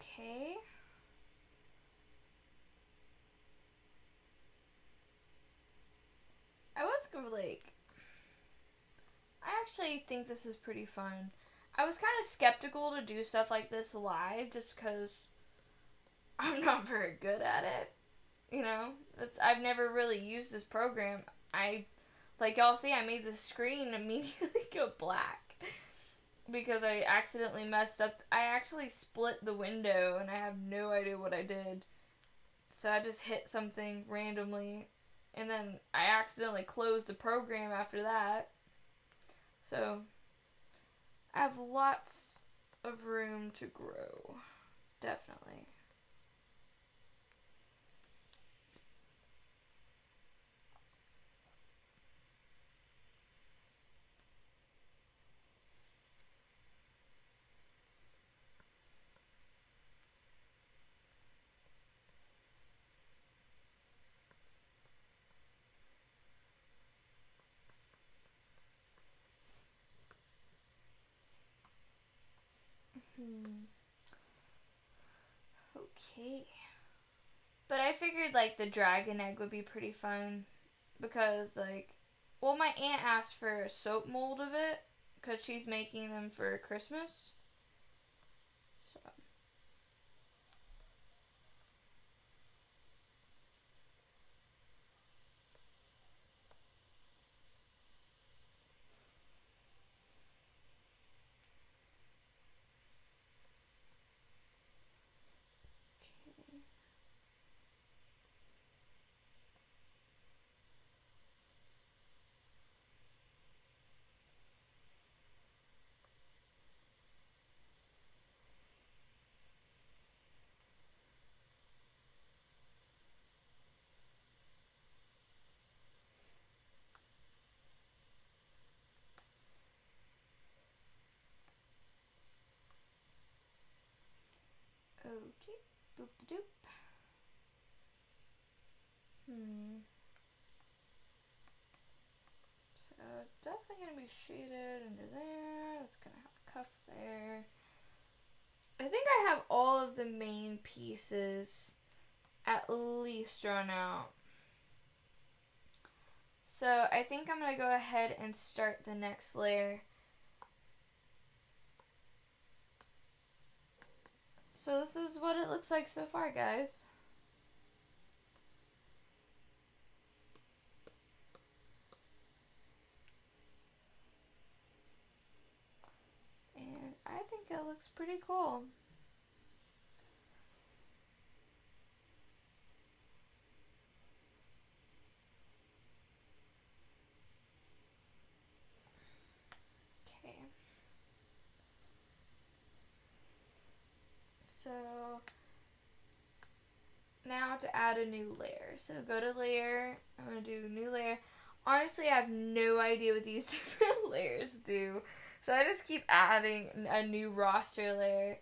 Okay. I was like, I actually think this is pretty fun. I was kind of skeptical to do stuff like this live just because I'm not very good at it. You know, I've never really used this program. Like y'all see, I made the screen immediately go black because I accidentally messed up. I actually split the window and I have no idea what I did. So I just hit something randomly, and then I accidentally closed the program after that. So I have lots of room to grow. Definitely. Okay. But I figured, like, the dragon egg would be pretty fun because, like, well, my aunt asked for a soap mold of it because she's making them for Christmas. So. Okay. Boop doop. So it's definitely gonna be shaded under there. It's gonna have a cuff there. I think I have all of the main pieces at least drawn out. So I think I'm gonna go ahead and start the next layer. So this is what it looks like so far, guys. And I think it looks pretty cool. Okay. So now to add a new layer. So go to layer, I'm gonna do new layer. Honestly, I have no idea what these different layers do. So I just keep adding a new roster layer.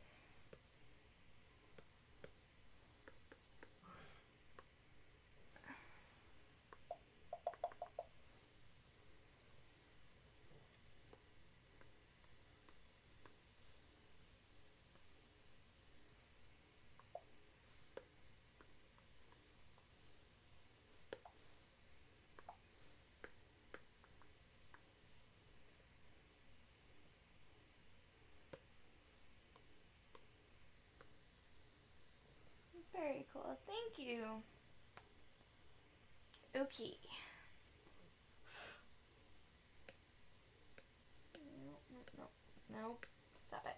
Very cool. Thank you. Okay. Nope. Stop it.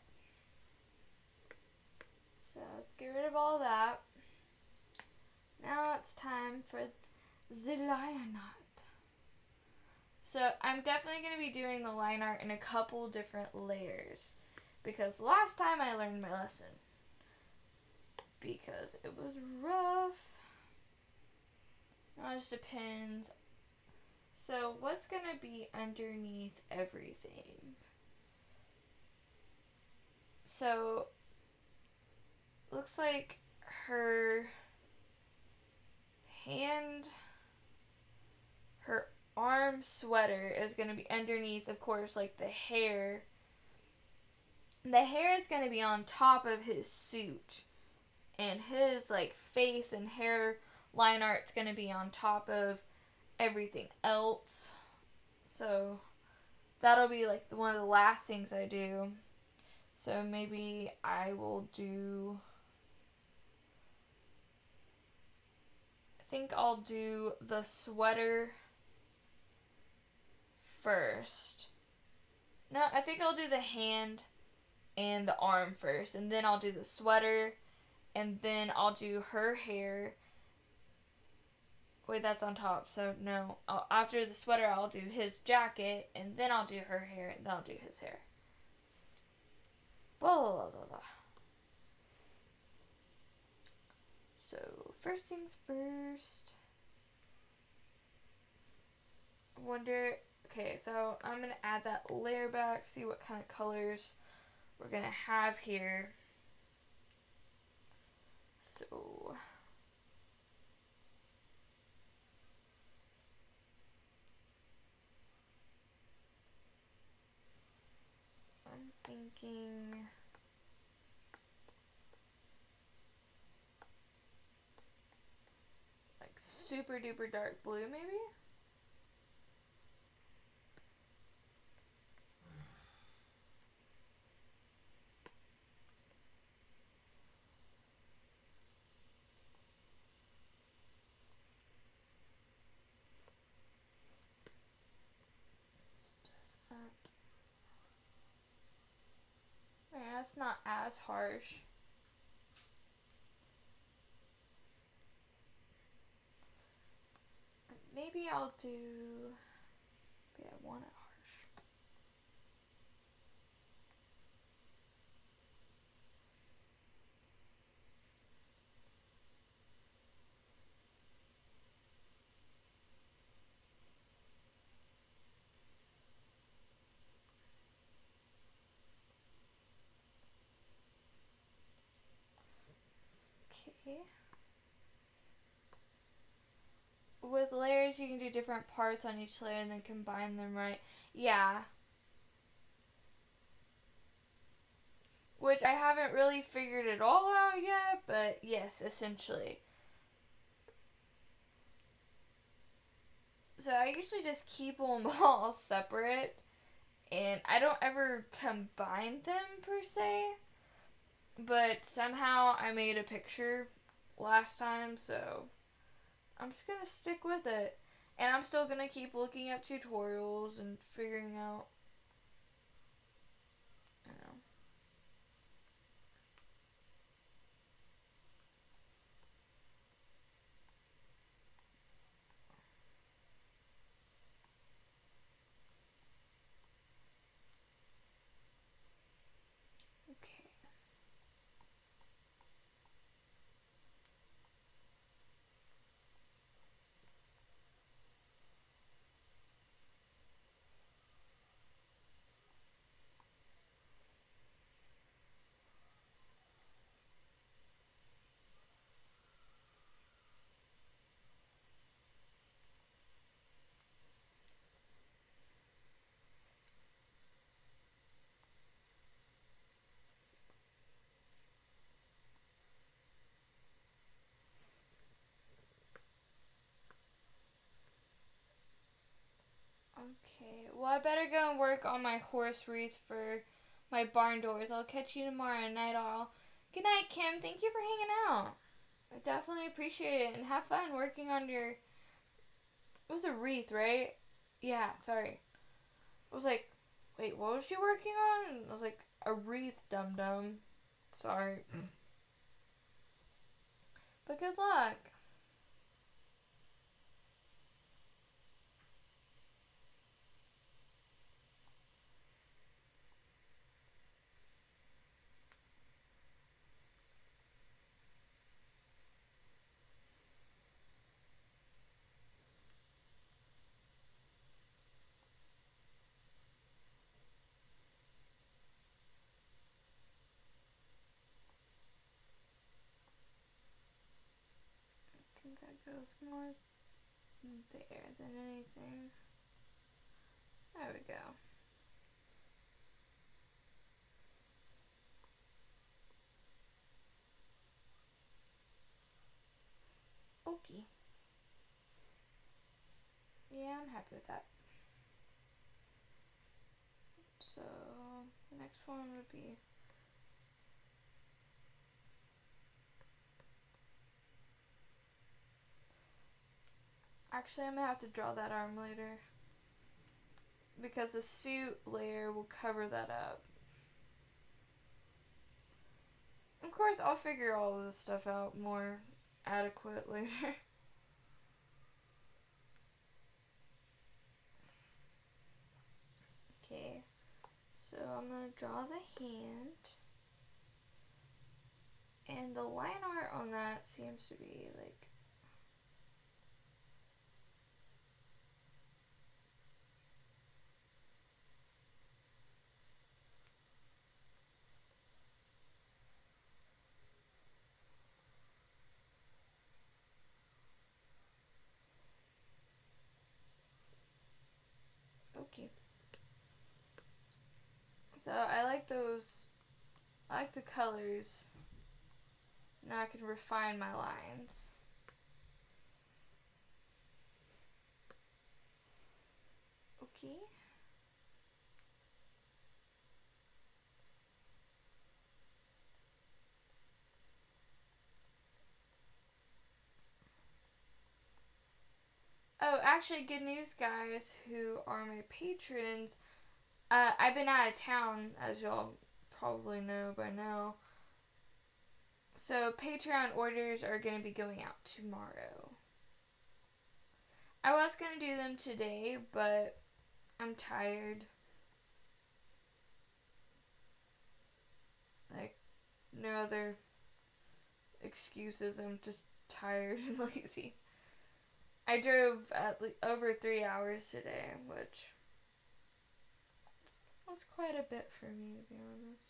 So let's get rid of all that. Now it's time for the line art. So I'm definitely going to be doing the line art in a couple different layers. Because last time I learned my lesson. Because it was rough. Now it just depends. So what's going to be underneath everything? So looks like her hand, her arm sweater is going to be underneath, of course, like the hair. The hair is going to be on top of his suit. And his like face and hair line art's going to be on top of everything else. So that'll be like one of the last things I do. So maybe I will do, I think I'll do the sweater first. No, I think I'll do the hand and the arm first, and then I'll do the sweater, and then I'll do her hair. Wait, that's on top, so no. After the sweater, I'll do his jacket, and then I'll do her hair, and then I'll do his hair. Blah, blah, blah, blah. So, first things first. I wonder, okay, so I'm going to add that layer back, see what kind of colors we're going to have here. So, I'm thinking like super duper dark blue maybe? That's not as harsh. Maybe I'll do, maybe I want it harsh. Okay. Okay. With layers, you can do different parts on each layer and then combine them, right? Yeah. Which I haven't really figured it all out yet, but yes, essentially. So I usually just keep them all separate, and I don't ever combine them per se, but somehow I made a picture last time, so I'm just gonna stick with it. And I'm still gonna keep looking up tutorials and figuring out, you know. Okay. Okay. Well, I better go and work on my horse wreath for my barn doors. I'll catch you tomorrow, Night Owl. Good night, Kim. Thank you for hanging out. I definitely appreciate it, and have fun working on your. It was a wreath, right? Yeah. Sorry. I was like, wait, what was she working on? And I was like, a wreath, dum dum. Sorry. But good luck. I think that goes more there than anything. There we go. Okay. Yeah, I'm happy with that. So, the next one would be. Actually, I'm gonna have to draw that arm later. Because the suit layer will cover that up. Of course, I'll figure all of this stuff out more adequate later. Okay, so I'm gonna draw the hand. And the line art on that seems to be like. Okay. So I like those. I like the colors. Now I can refine my lines. Okay. Oh, actually, good news, guys, who are my patrons. I've been out of town, as y'all probably know by now. So, Patreon orders are going to be going out tomorrow. I was going to do them today, but I'm tired. Like, no other excuses. I'm just tired and lazy. I drove over 3 hours today, which was quite a bit for me, to be honest.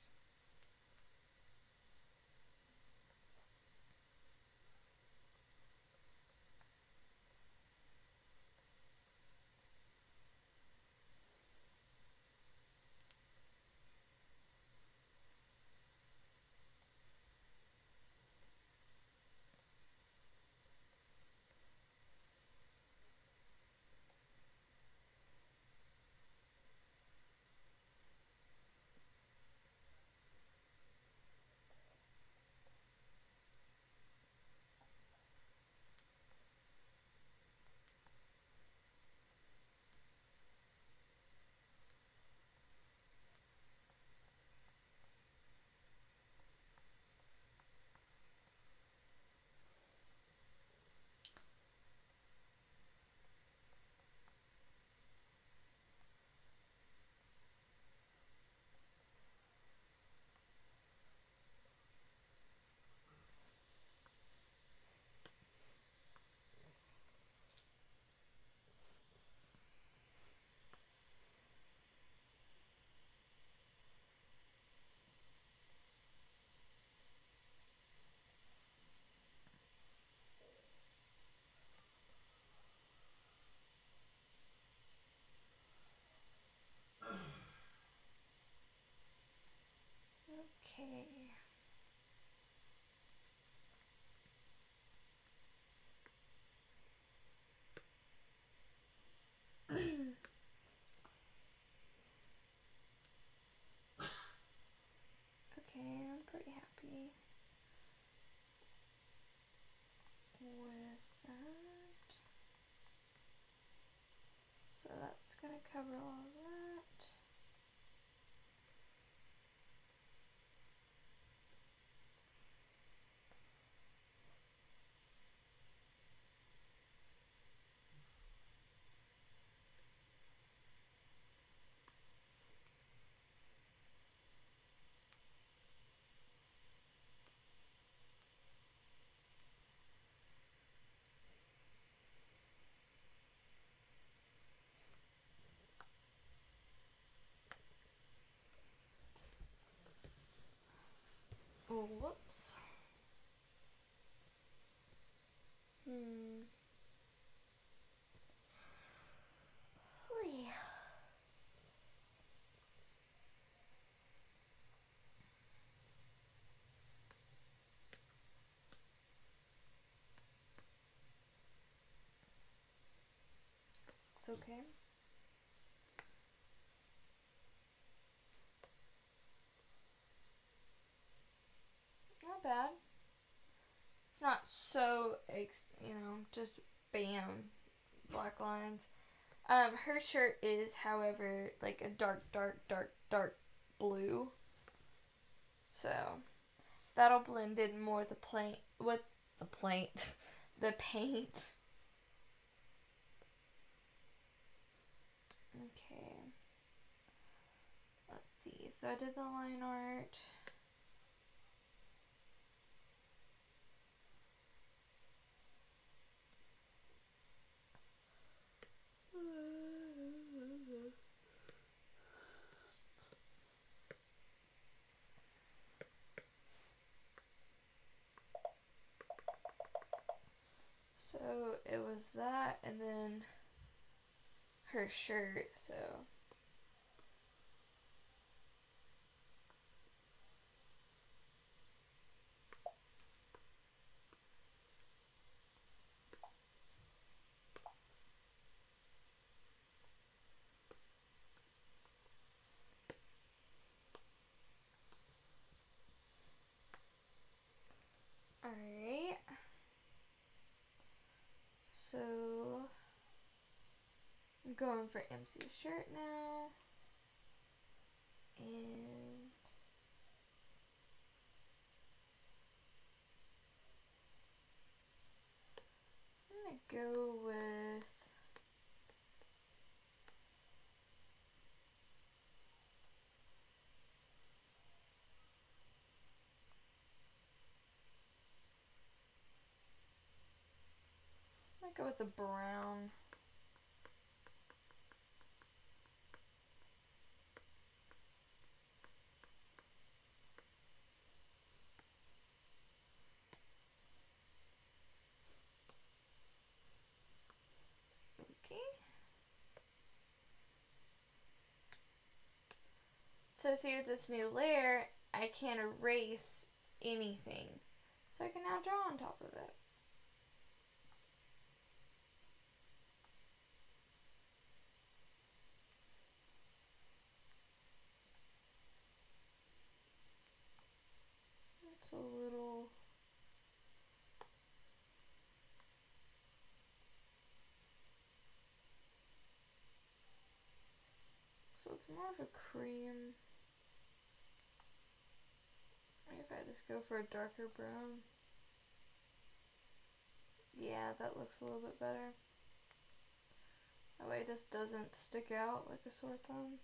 Okay. Okay, I'm pretty happy with that. So that's gonna cover all of that. Oh, whoops. Oy. It's okay. Not bad. It's not so, just bam, black lines. Her shirt is, however, like a dark, dark, dark, dark blue. So that'll blend in more with the paint. Okay. Let's see. So I did the line art. So it was that, and then her shirt, so. Alright. So, I'm going for MC's shirt now. And I'm gonna go with the brown. Okay. So see, with this new layer, I can't erase anything. So I can now draw on top of it. It's a little... So it's more of a cream. Maybe if I just go for a darker brown. Yeah, that looks a little bit better. That way it just doesn't stick out like a sore thumb.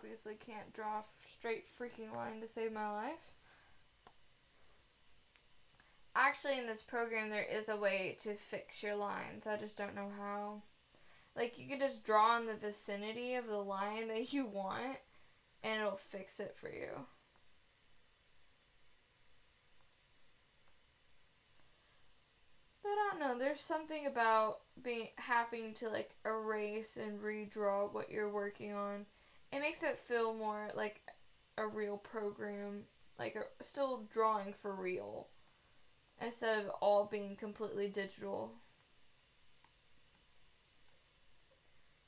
obviously can't draw a straight freaking line to save my life. Actually, in this program, there is a way to fix your lines. I just don't know how. Like, you can just draw in the vicinity of the line that you want, and it'll fix it for you. But I don't know, there's something about having to, like, erase and redraw what you're working on. It makes it feel more like a real program, like still drawing for real, instead of all being completely digital.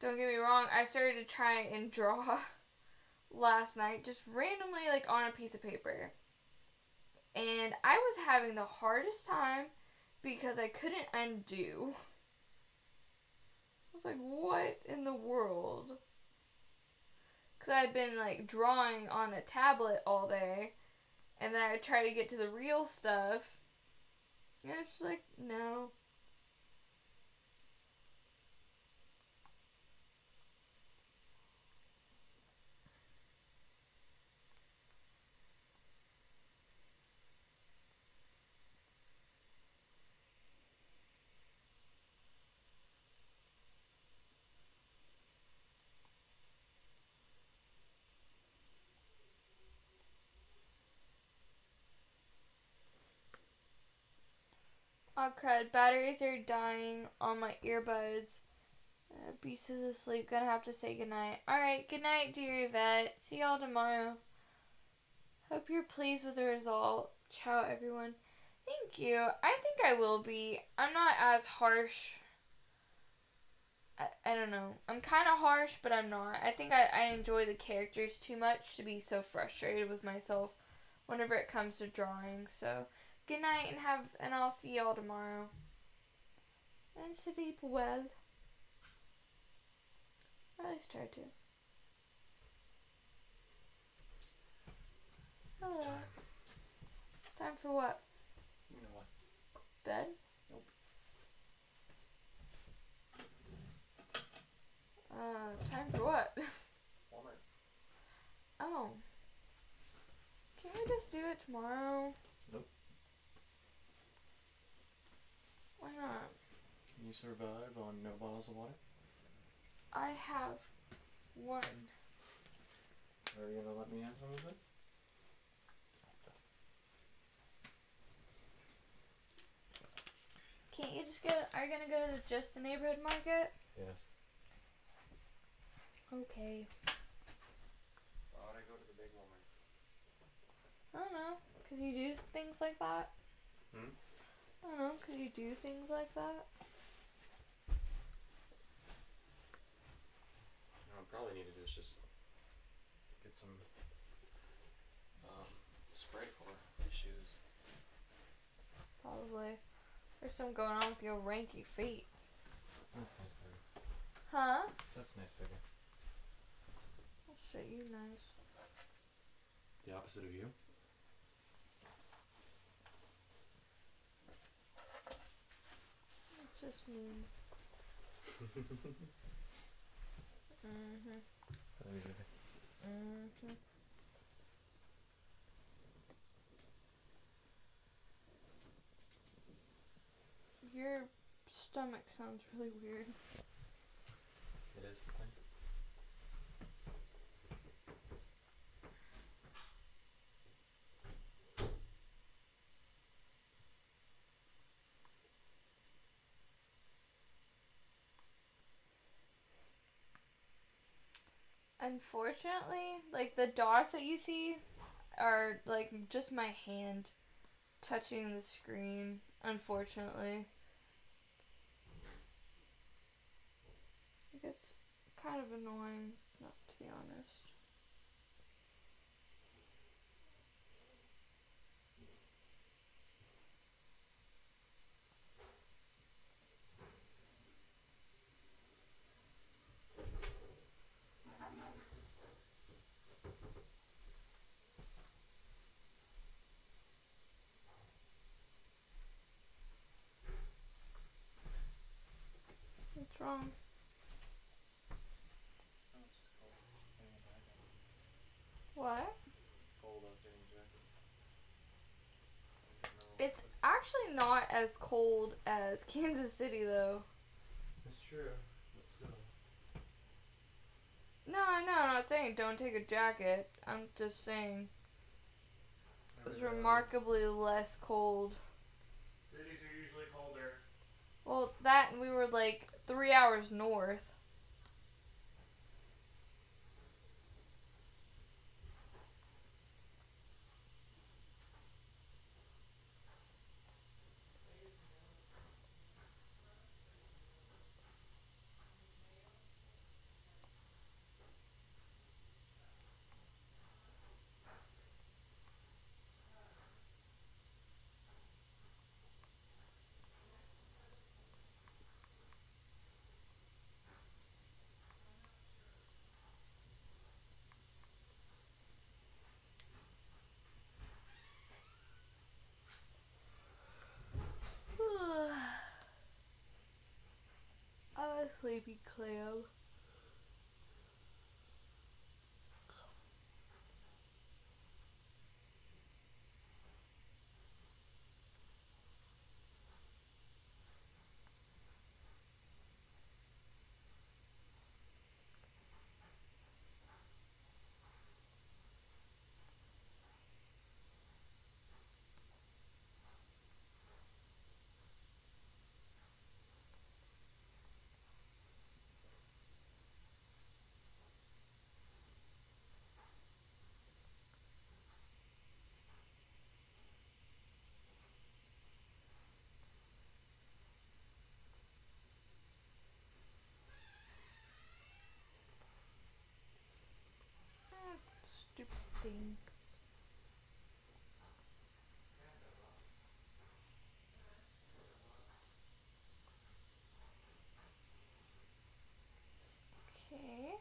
Don't get me wrong, I started to try and draw last night, just randomly, like, on a piece of paper. And I was having the hardest time because I couldn't undo. I was like, what in the world? Because I had been, like, drawing on a tablet all day, and then I tried to get to the real stuff, and it's like, no. Oh crud, batteries are dying on my earbuds. Beast is asleep, gonna have to say goodnight. Alright, goodnight, dear Yvette. See y'all tomorrow. Hope you're pleased with the result. Ciao, everyone. Thank you. I think I will be. I'm not as harsh. I don't know. I'm kind of harsh, but I'm not. I think I enjoy the characters too much to be so frustrated with myself whenever it comes to drawing. So, good night and I'll see y'all tomorrow. And sleep well. At least try to. It's Hello. time. Time for what? You know what? Bed? Nope. Time for what? Walmart. Oh. Can't we just do it tomorrow? Nope. Why not? Can you survive on no bottles of water? I have one. Are you gonna let me have some of it? Can't you just are you gonna go to just the neighborhood market? Yes. Okay. Why would I go to the big Walmart? I don't know. Could you do things like that? Hmm? I don't know. Could you do things like that? What I probably need to do is just get some spray for issues. Probably. There's something going on with your ranky feet. That's nice, baby. Huh? That's nice, baby. Oh shit, you nice. The opposite of you? It's just mean. Your stomach sounds really weird. It is the thing. Unfortunately, like the dots that you see are like just my hand touching the screen, unfortunately. It's kind of annoying, not to be honest. What's wrong? Oh, it's just cold. It's getting a bad day. actually not as cold as Kansas City, though. That's true. Let's go. No, I know. I'm not saying don't take a jacket. I'm just saying it was remarkably less cold. Cities are usually colder. Well, that and we were like 3 hours north. I'm a sleepy clam. Stupid thing. Okay.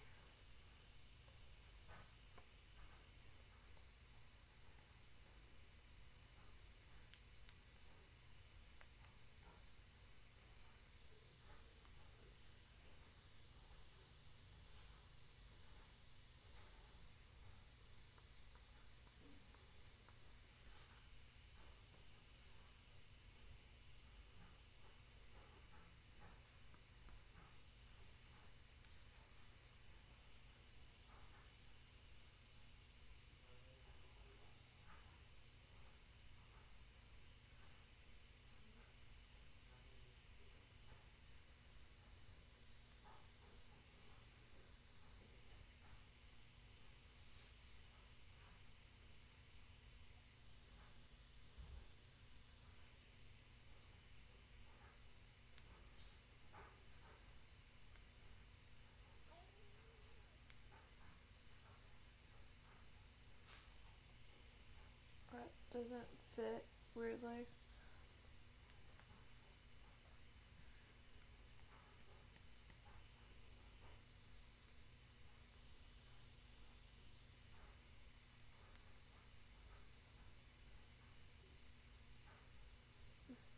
That doesn't fit weirdly.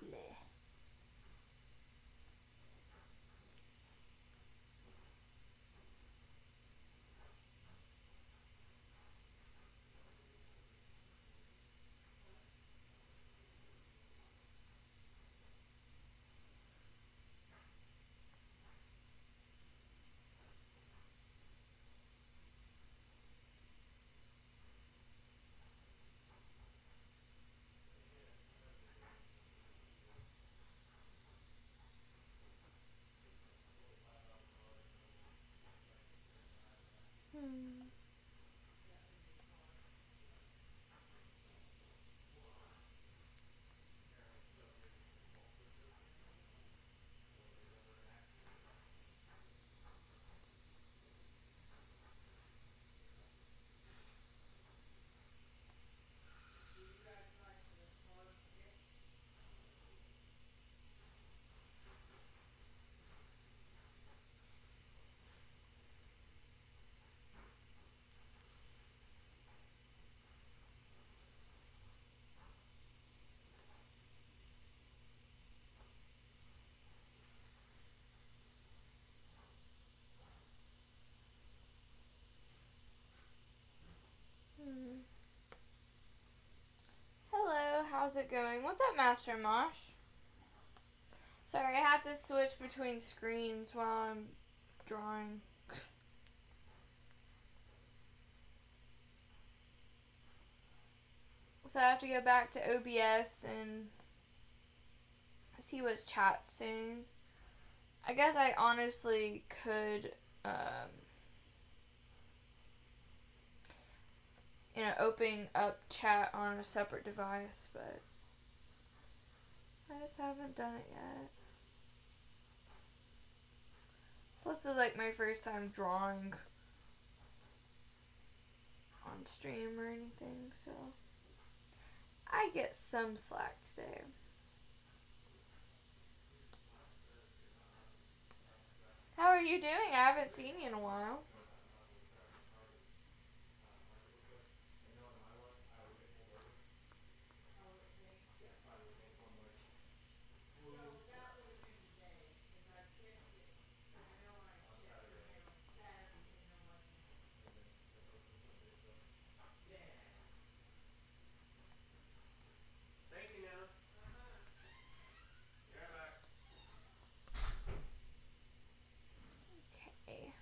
Bleh. How's it going? What's up, Master Mosh? Sorry, I have to switch between screens while I'm drawing. So I have to go back to OBS and see what's chat saying. I guess I honestly could, open up chat on a separate device, but I just haven't done it yet. Plus, it's like my first time drawing on stream or anything, so I get some slack today. How are you doing? I haven't seen you in a while. Thank you, Nana. Be right back. Okay.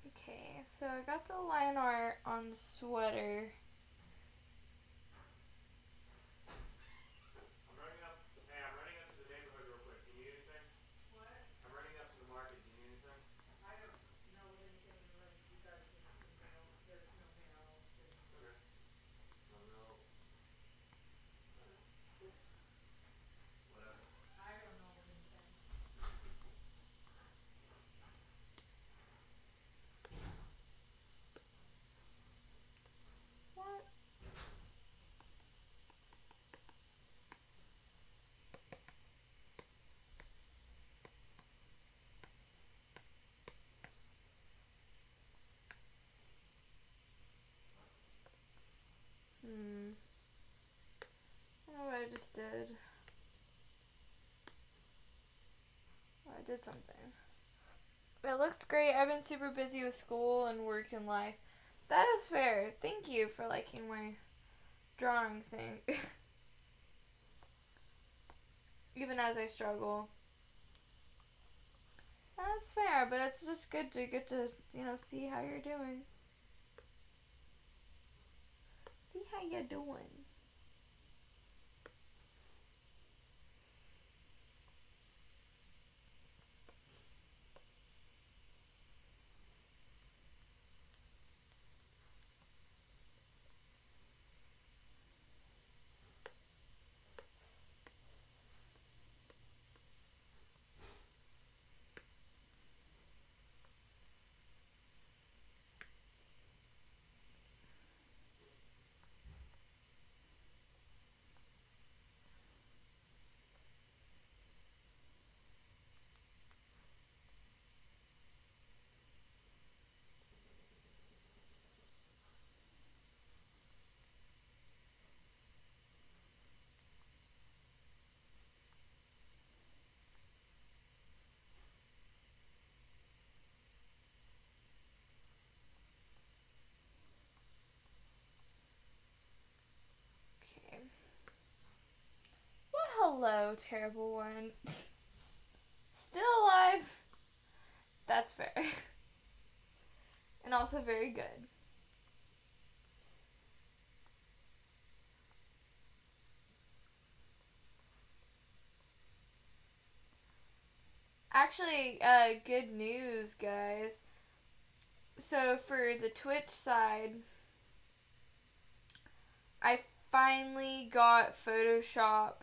Okay, so I got the line art on the sweater. I'm running up to the neighborhood real quick. Do you need anything? What? I'm running up to the market. Do you need anything? I don't know anything unless you guys give me some mail. There's no mail. Okay. No mail. Whatever. I don't know anything. What? I don't know what I just did. Oh, I did something. It looks great. I've been super busy with school and work and life. That is fair. Thank you for liking my drawing thing. Even as I struggle. That's fair, but it's just good to get to, see how you're doing. See how you're doing. Okay. Well, hello, terrible one. Still alive. That's fair. And also very good. Actually, good news, guys. So for the Twitch side, I finally got Photoshop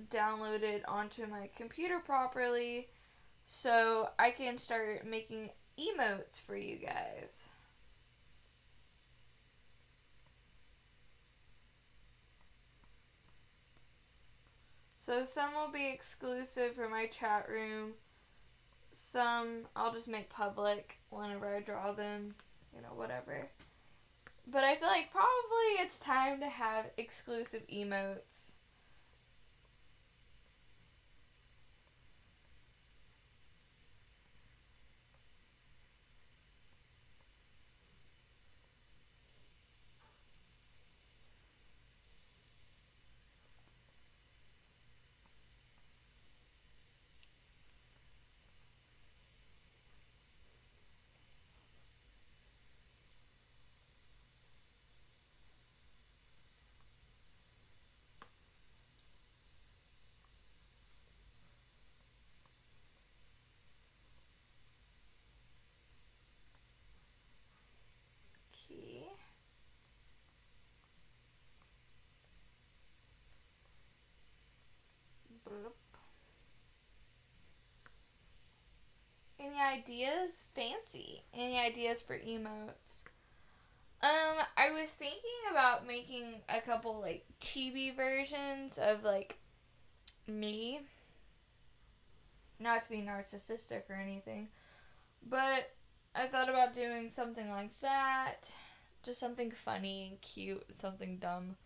downloaded onto my computer properly, so I can start making emotes for you guys. So some will be exclusive for my chat room. Some I'll just make public whenever I draw them, whatever. But I feel like probably it's time to have exclusive emotes. Any ideas? Fancy. Any ideas for emotes? I was thinking about making a couple, like, chibi versions of, like, me. Not to be narcissistic or anything. But I thought about doing something like that. Just something funny and cute. Something dumb.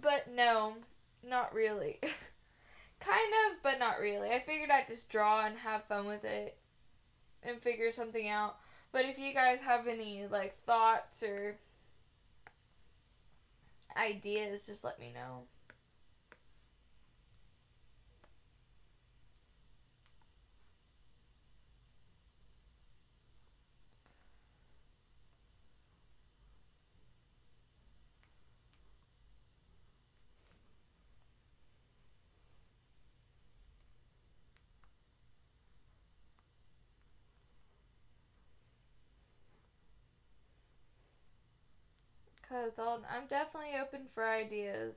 But no, not really. Kind of, but not really. I figured I'd just draw and have fun with it and figure something out. But if you guys have any, like, thoughts or ideas, just let me know. Because I'm definitely open for ideas.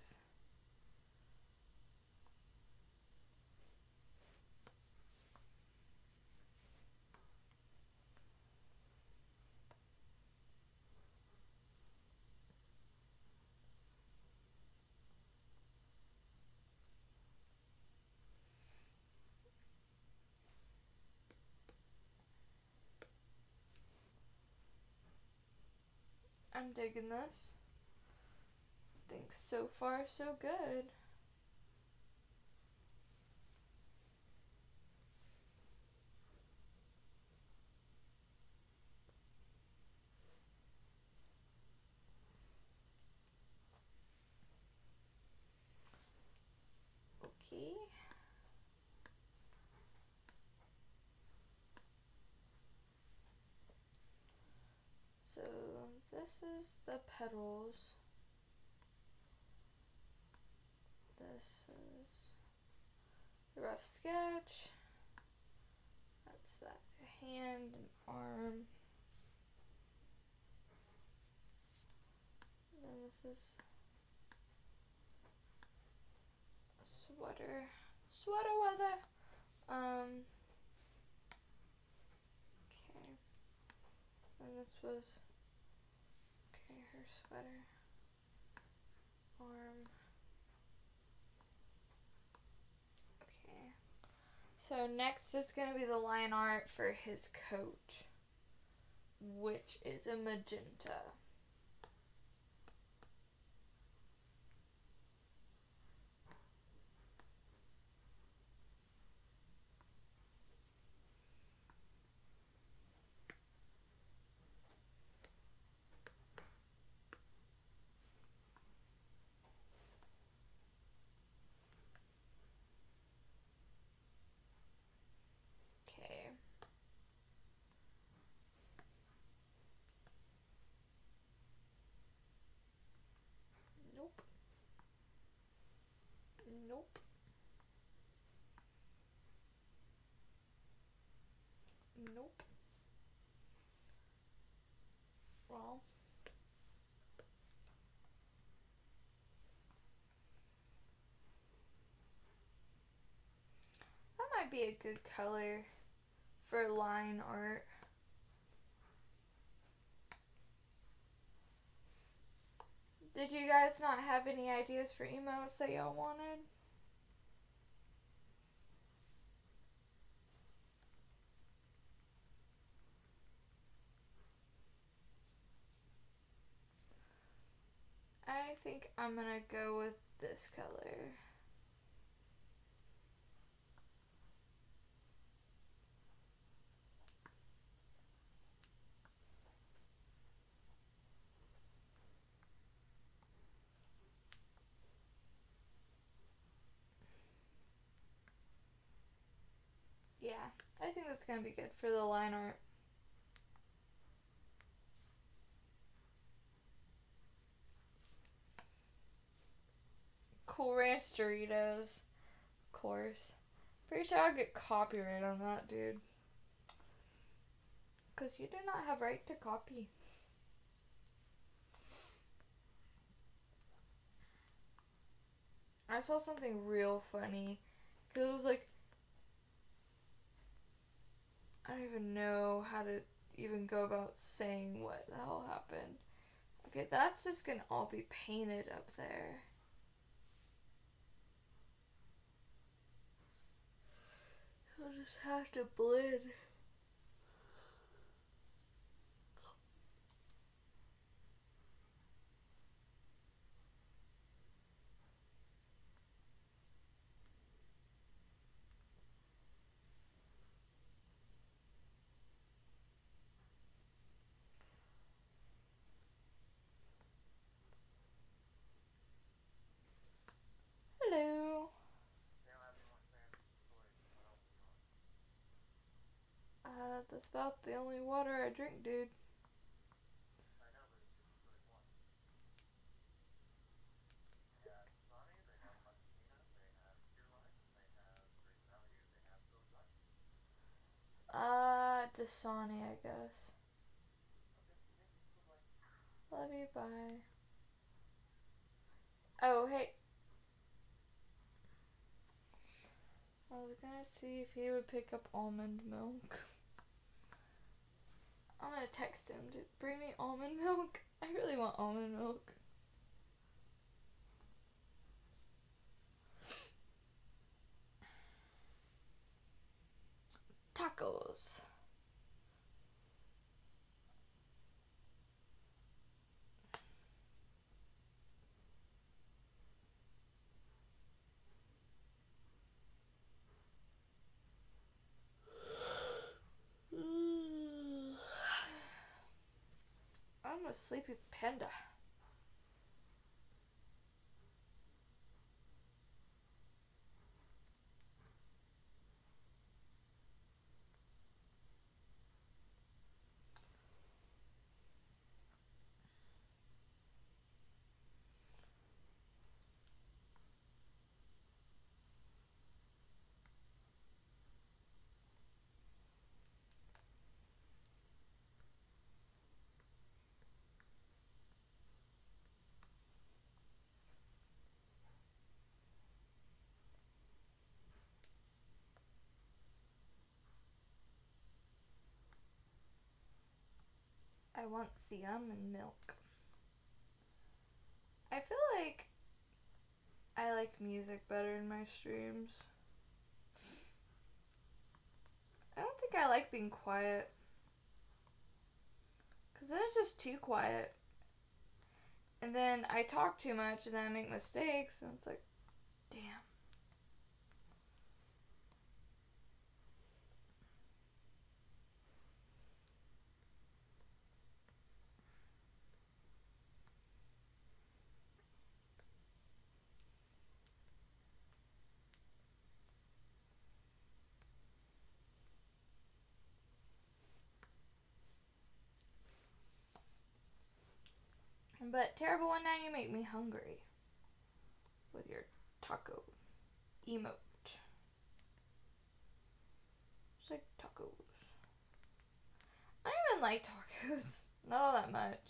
I'm digging this. I think so far so good. Okay. So this is the petals. This is the rough sketch. That's that hand and arm. And then this is sweater. Sweater weather. Okay. And this was, okay, her sweater. Arm. Okay. So next is going to be the line art for his coat, which is a magenta. Okay. Nope. Nope. Nope. Well, that might be a good color for line art. Did you guys not have any ideas for emotes that y'all wanted? I think I'm gonna go with this color. Yeah, I think that's gonna be good for the line art. Cool Ranch Doritos. Of course. Pretty sure I'll get copyright on that, dude. Because you do not have right to copy. I saw something real funny. Because it was like, I don't even know how to even go about saying what the hell happened. Okay, that's just gonna all be painted up there. I'll just have to blend. Hello. That's about the only water I drink, dude. Dasani, I guess. Love you, bye. Oh, hey. I was gonna see if he would pick up almond milk. I'm gonna text him to bring me almond milk. I really want almond milk. Tacos. I'm a sleepy panda. I want the almond milk. I feel like I like music better in my streams. I don't think I like being quiet. Because then it's just too quiet. And then I talk too much and then I make mistakes. And it's like, damn. But terrible one, now you make me hungry with your taco emote. It's like tacos. I don't even like tacos. Not all that much.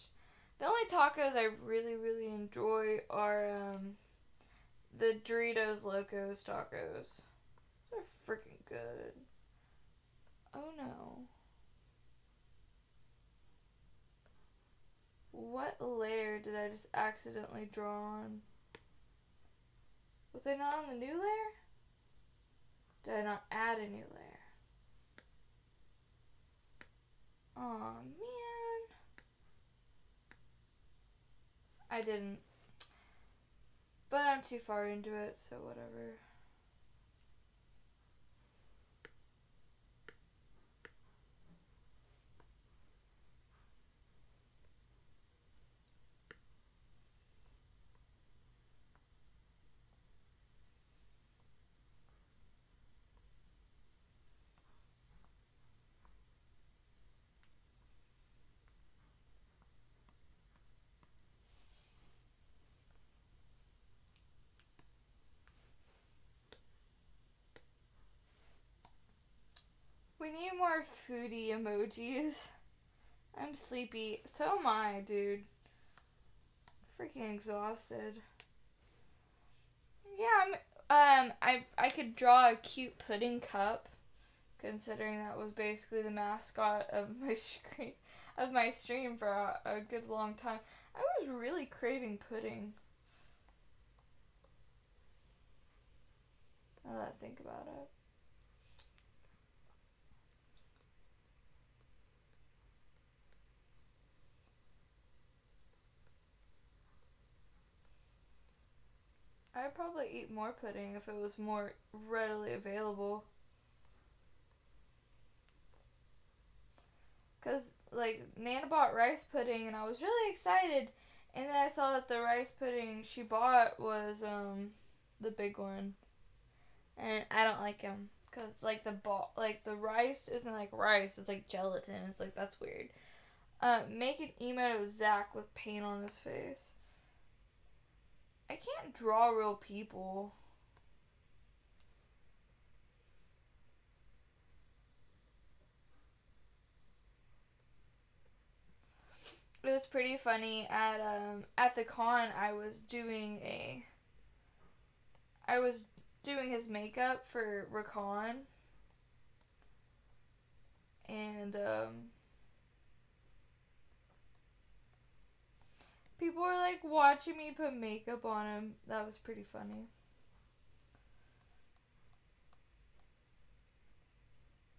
The only tacos I really, really enjoy are the Doritos Locos tacos. They're freaking good. Oh no. What layer did I just accidentally draw on? Was I not on the new layer? Did I not add a new layer? Aw, man. I didn't. But I'm too far into it, so whatever. We need more foodie emojis. I'm sleepy. So am I, dude. Freaking exhausted. Yeah, I could draw a cute pudding cup, considering that was basically the mascot of my stream for a good long time. I was really craving pudding. Now that I think about it. I'd probably eat more pudding if it was more readily available. Because, like, Nana bought rice pudding and I was really excited. And then I saw that the rice pudding she bought was, the big one. And I don't like them. Because, like, the rice isn't like rice, it's like gelatin. It's like, that's weird. Make an emote of Zach with paint on his face. I can't draw real people. It was pretty funny at the con. I was doing his makeup for Recon, and people were like watching me put makeup on him. That was pretty funny.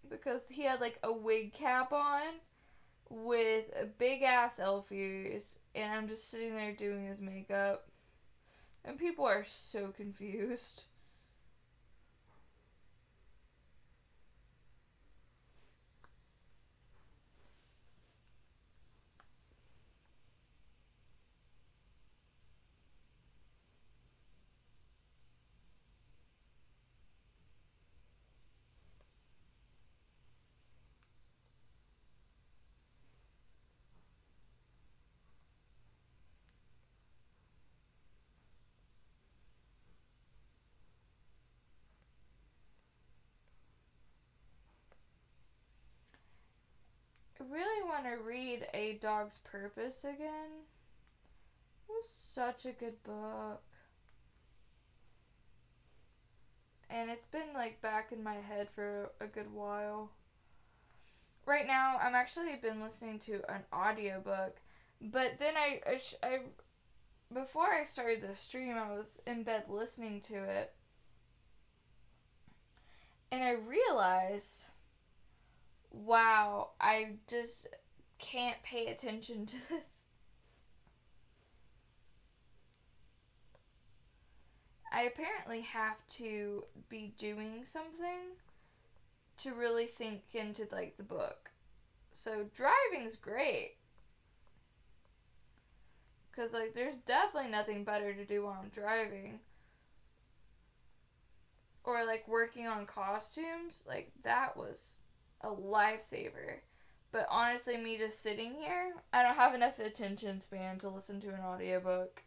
Because he had like a wig cap on with a big ass elf ears, and I'm just sitting there doing his makeup. And people are so confused. I really want to read A Dog's Purpose again. It was such a good book. And it's been like back in my head for a good while. Right now, I'm actually been listening to an audiobook, but then I before I started the stream, I was in bed listening to it, and I realized, wow, I just can't pay attention to this. I apparently have to be doing something to really sink into like the book. So driving's great. Cause like there's definitely nothing better to do while I'm driving. Or like working on costumes, like that was a lifesaver. But honestly, me just sitting here, I don't have enough attention span to listen to an audiobook.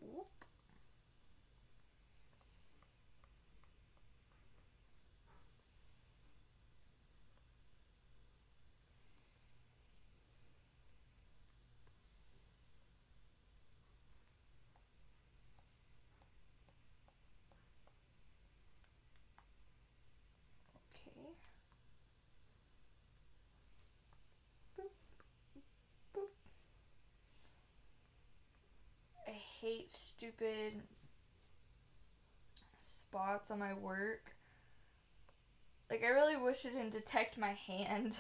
Whoop. Okay. Boop, boop. I hate stupid spots on my work. Like, I really wish it didn't detect my hand.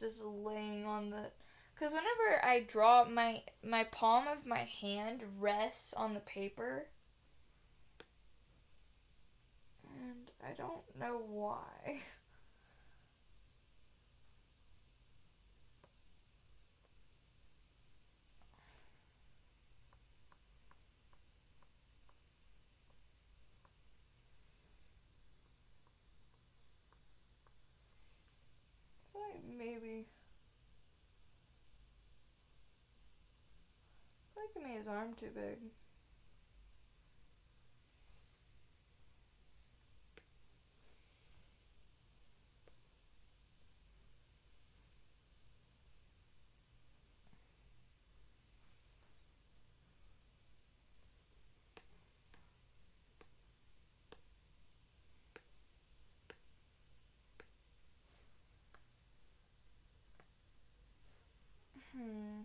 Just laying on the... Because whenever I draw, my palm of my hand rests on the paper. don't know why. I feel like maybe. I feel like I made his arm too big. Hmm.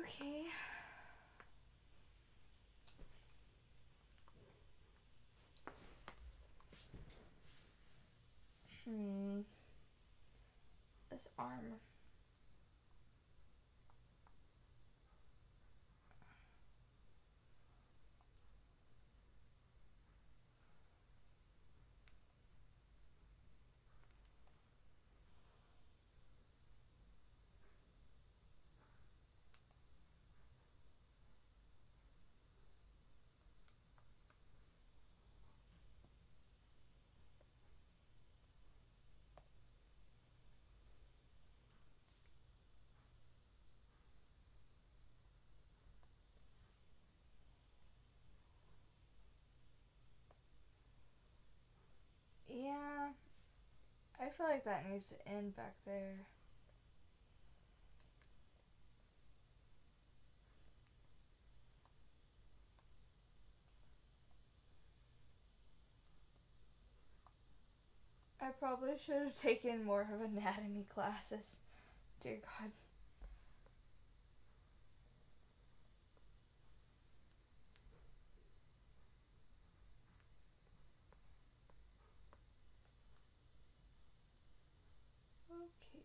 Okay. This arm. Yeah. I feel like that needs to end back there. I probably should have taken more of anatomy classes. Dear God. Okay.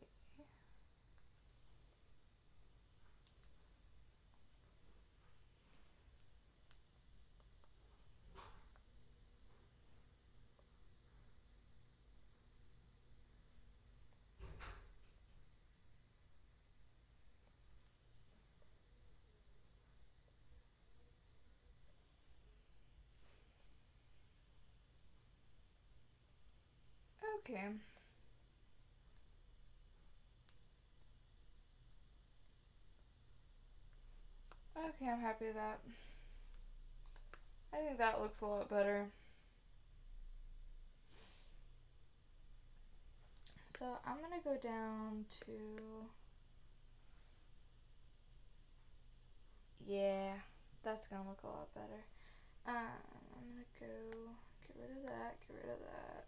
Okay. Okay, I'm happy with that. I think that looks a lot better. So I'm gonna go down to, yeah, that's gonna look a lot better. I'm gonna go get rid of that, get rid of that.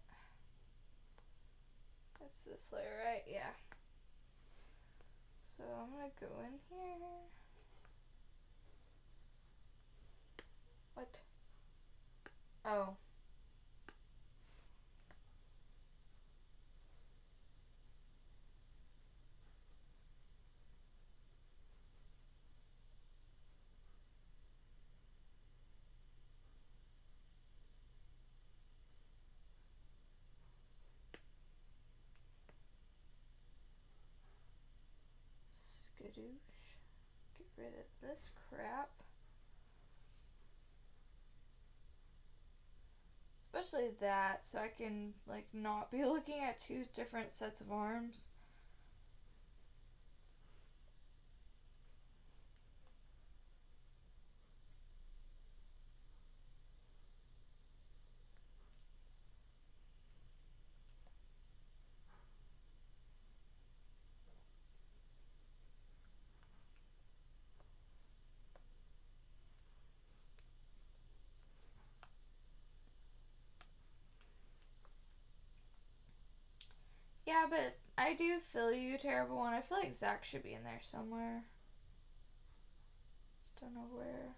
That's this layer, right? Yeah. So I'm gonna go in here. What? Oh. Skadoosh. Get rid of this crap. Especially that, so I can like not be looking at two different sets of arms. Yeah, but I do feel you, Terrible One. I feel like Zach should be in there somewhere. Just don't know where.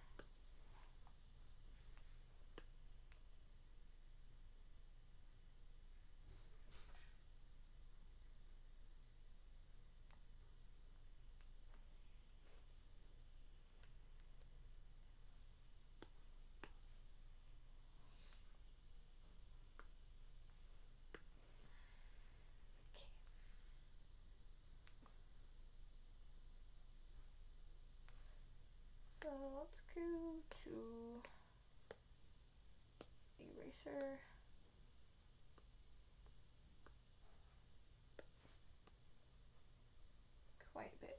So let's go to Eraser. Quite big.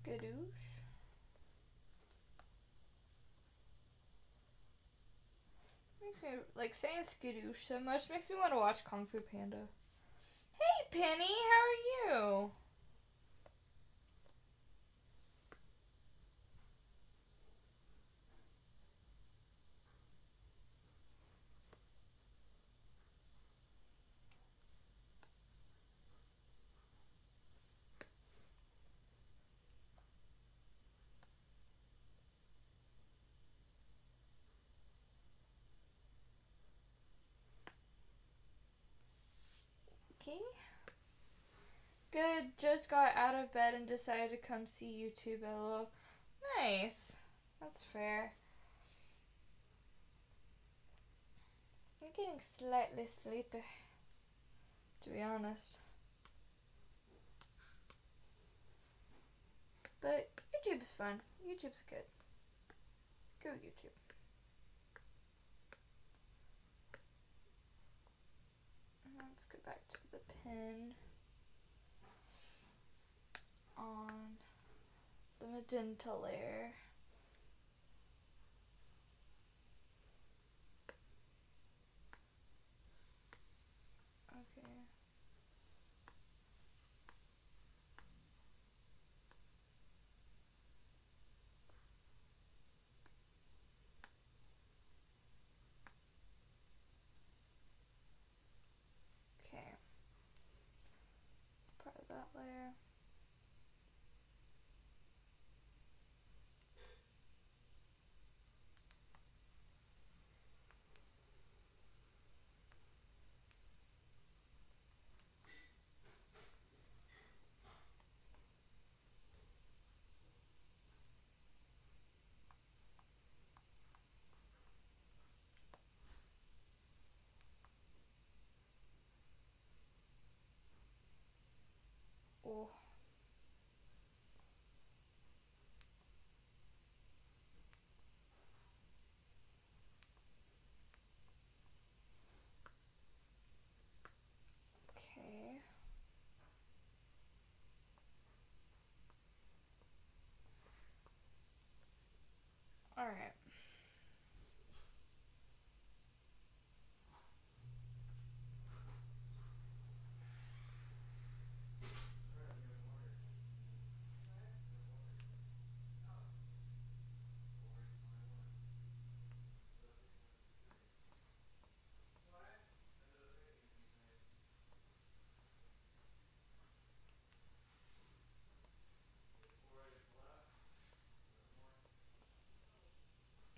Skadoosh. Makes me, like, saying skadoosh so much makes me want to watch Kung Fu Panda. Hey, Penny, how are you? Okay. Good, just got out of bed and decided to come see YouTube, LOL. Nice. That's fair. I'm getting slightly sleepy, to be honest. But YouTube's fun. YouTube's good. Go YouTube. Let's go back to the pen on the magenta layer. Okay. Okay. Part of that layer. Oh. Okay. Alright.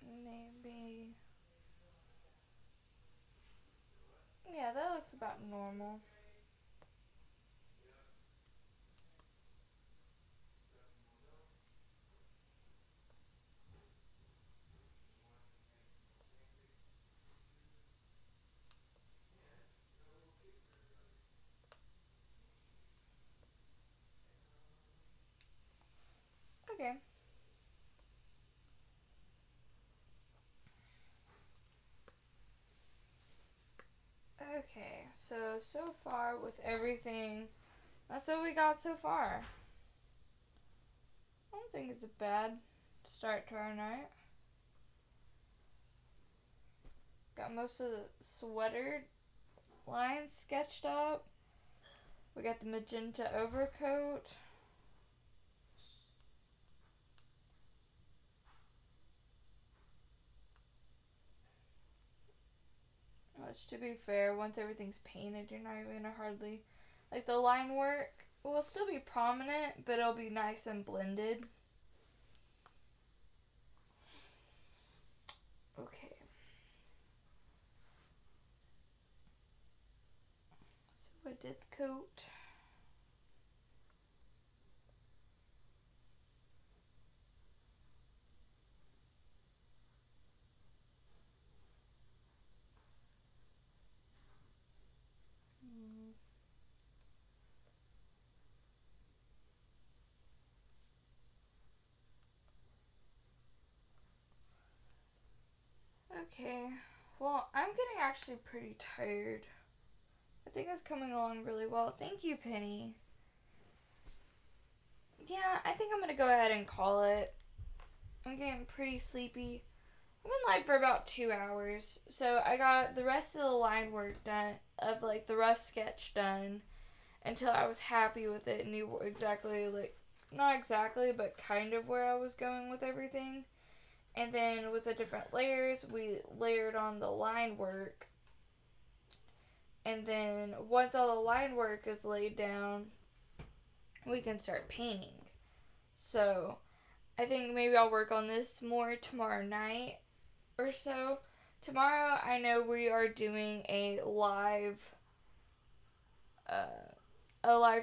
Maybe. Yeah, that looks about normal. Okay. Okay, so So far with everything, that's what we got so far. I don't think it's a bad start to our night. Got most of the sweater lines sketched up. We got the magenta overcoat. Which, to be fair, once everything's painted, you're not even gonna hardly... Like, the line work will still be prominent, but it'll be nice and blended. Okay. So I did the coat. Okay, well, I'm getting actually pretty tired. I think it's coming along really well. Thank you, Penny. Yeah, I think I'm gonna go ahead and call it. I'm getting pretty sleepy. I've been live for about 2 hours, so I got the rest of the line work done, of like the rough sketch done, until I was happy with it, knew exactly, like, not exactly, but kind of where I was going with everything. And then with the different layers, we layered on the line work. And then once all the line work is laid down, we can start painting. So I think maybe I'll work on this more tomorrow night or so. Tomorrow I know we are doing a live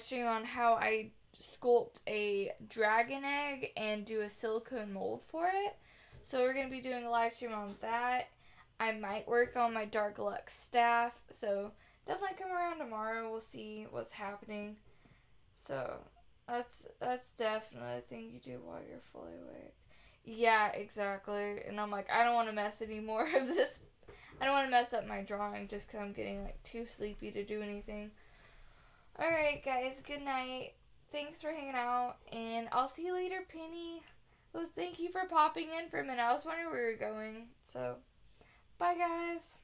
stream on how I sculpt a dragon egg and do a silicone mold for it. So we're going to be doing a live stream on that. I might work on my Dark Luxe staff. So definitely come around tomorrow. We'll see what's happening. So that's definitely a thing you do while you're fully awake. Yeah, exactly. And I'm like, I don't want to mess any more of this. I don't want to mess up my drawing just because I'm getting like too sleepy to do anything. Alright guys, good night. Thanks for hanging out, and I'll see you later, Penny. Thank you for popping in for a minute. I was wondering where we were going. So, bye guys.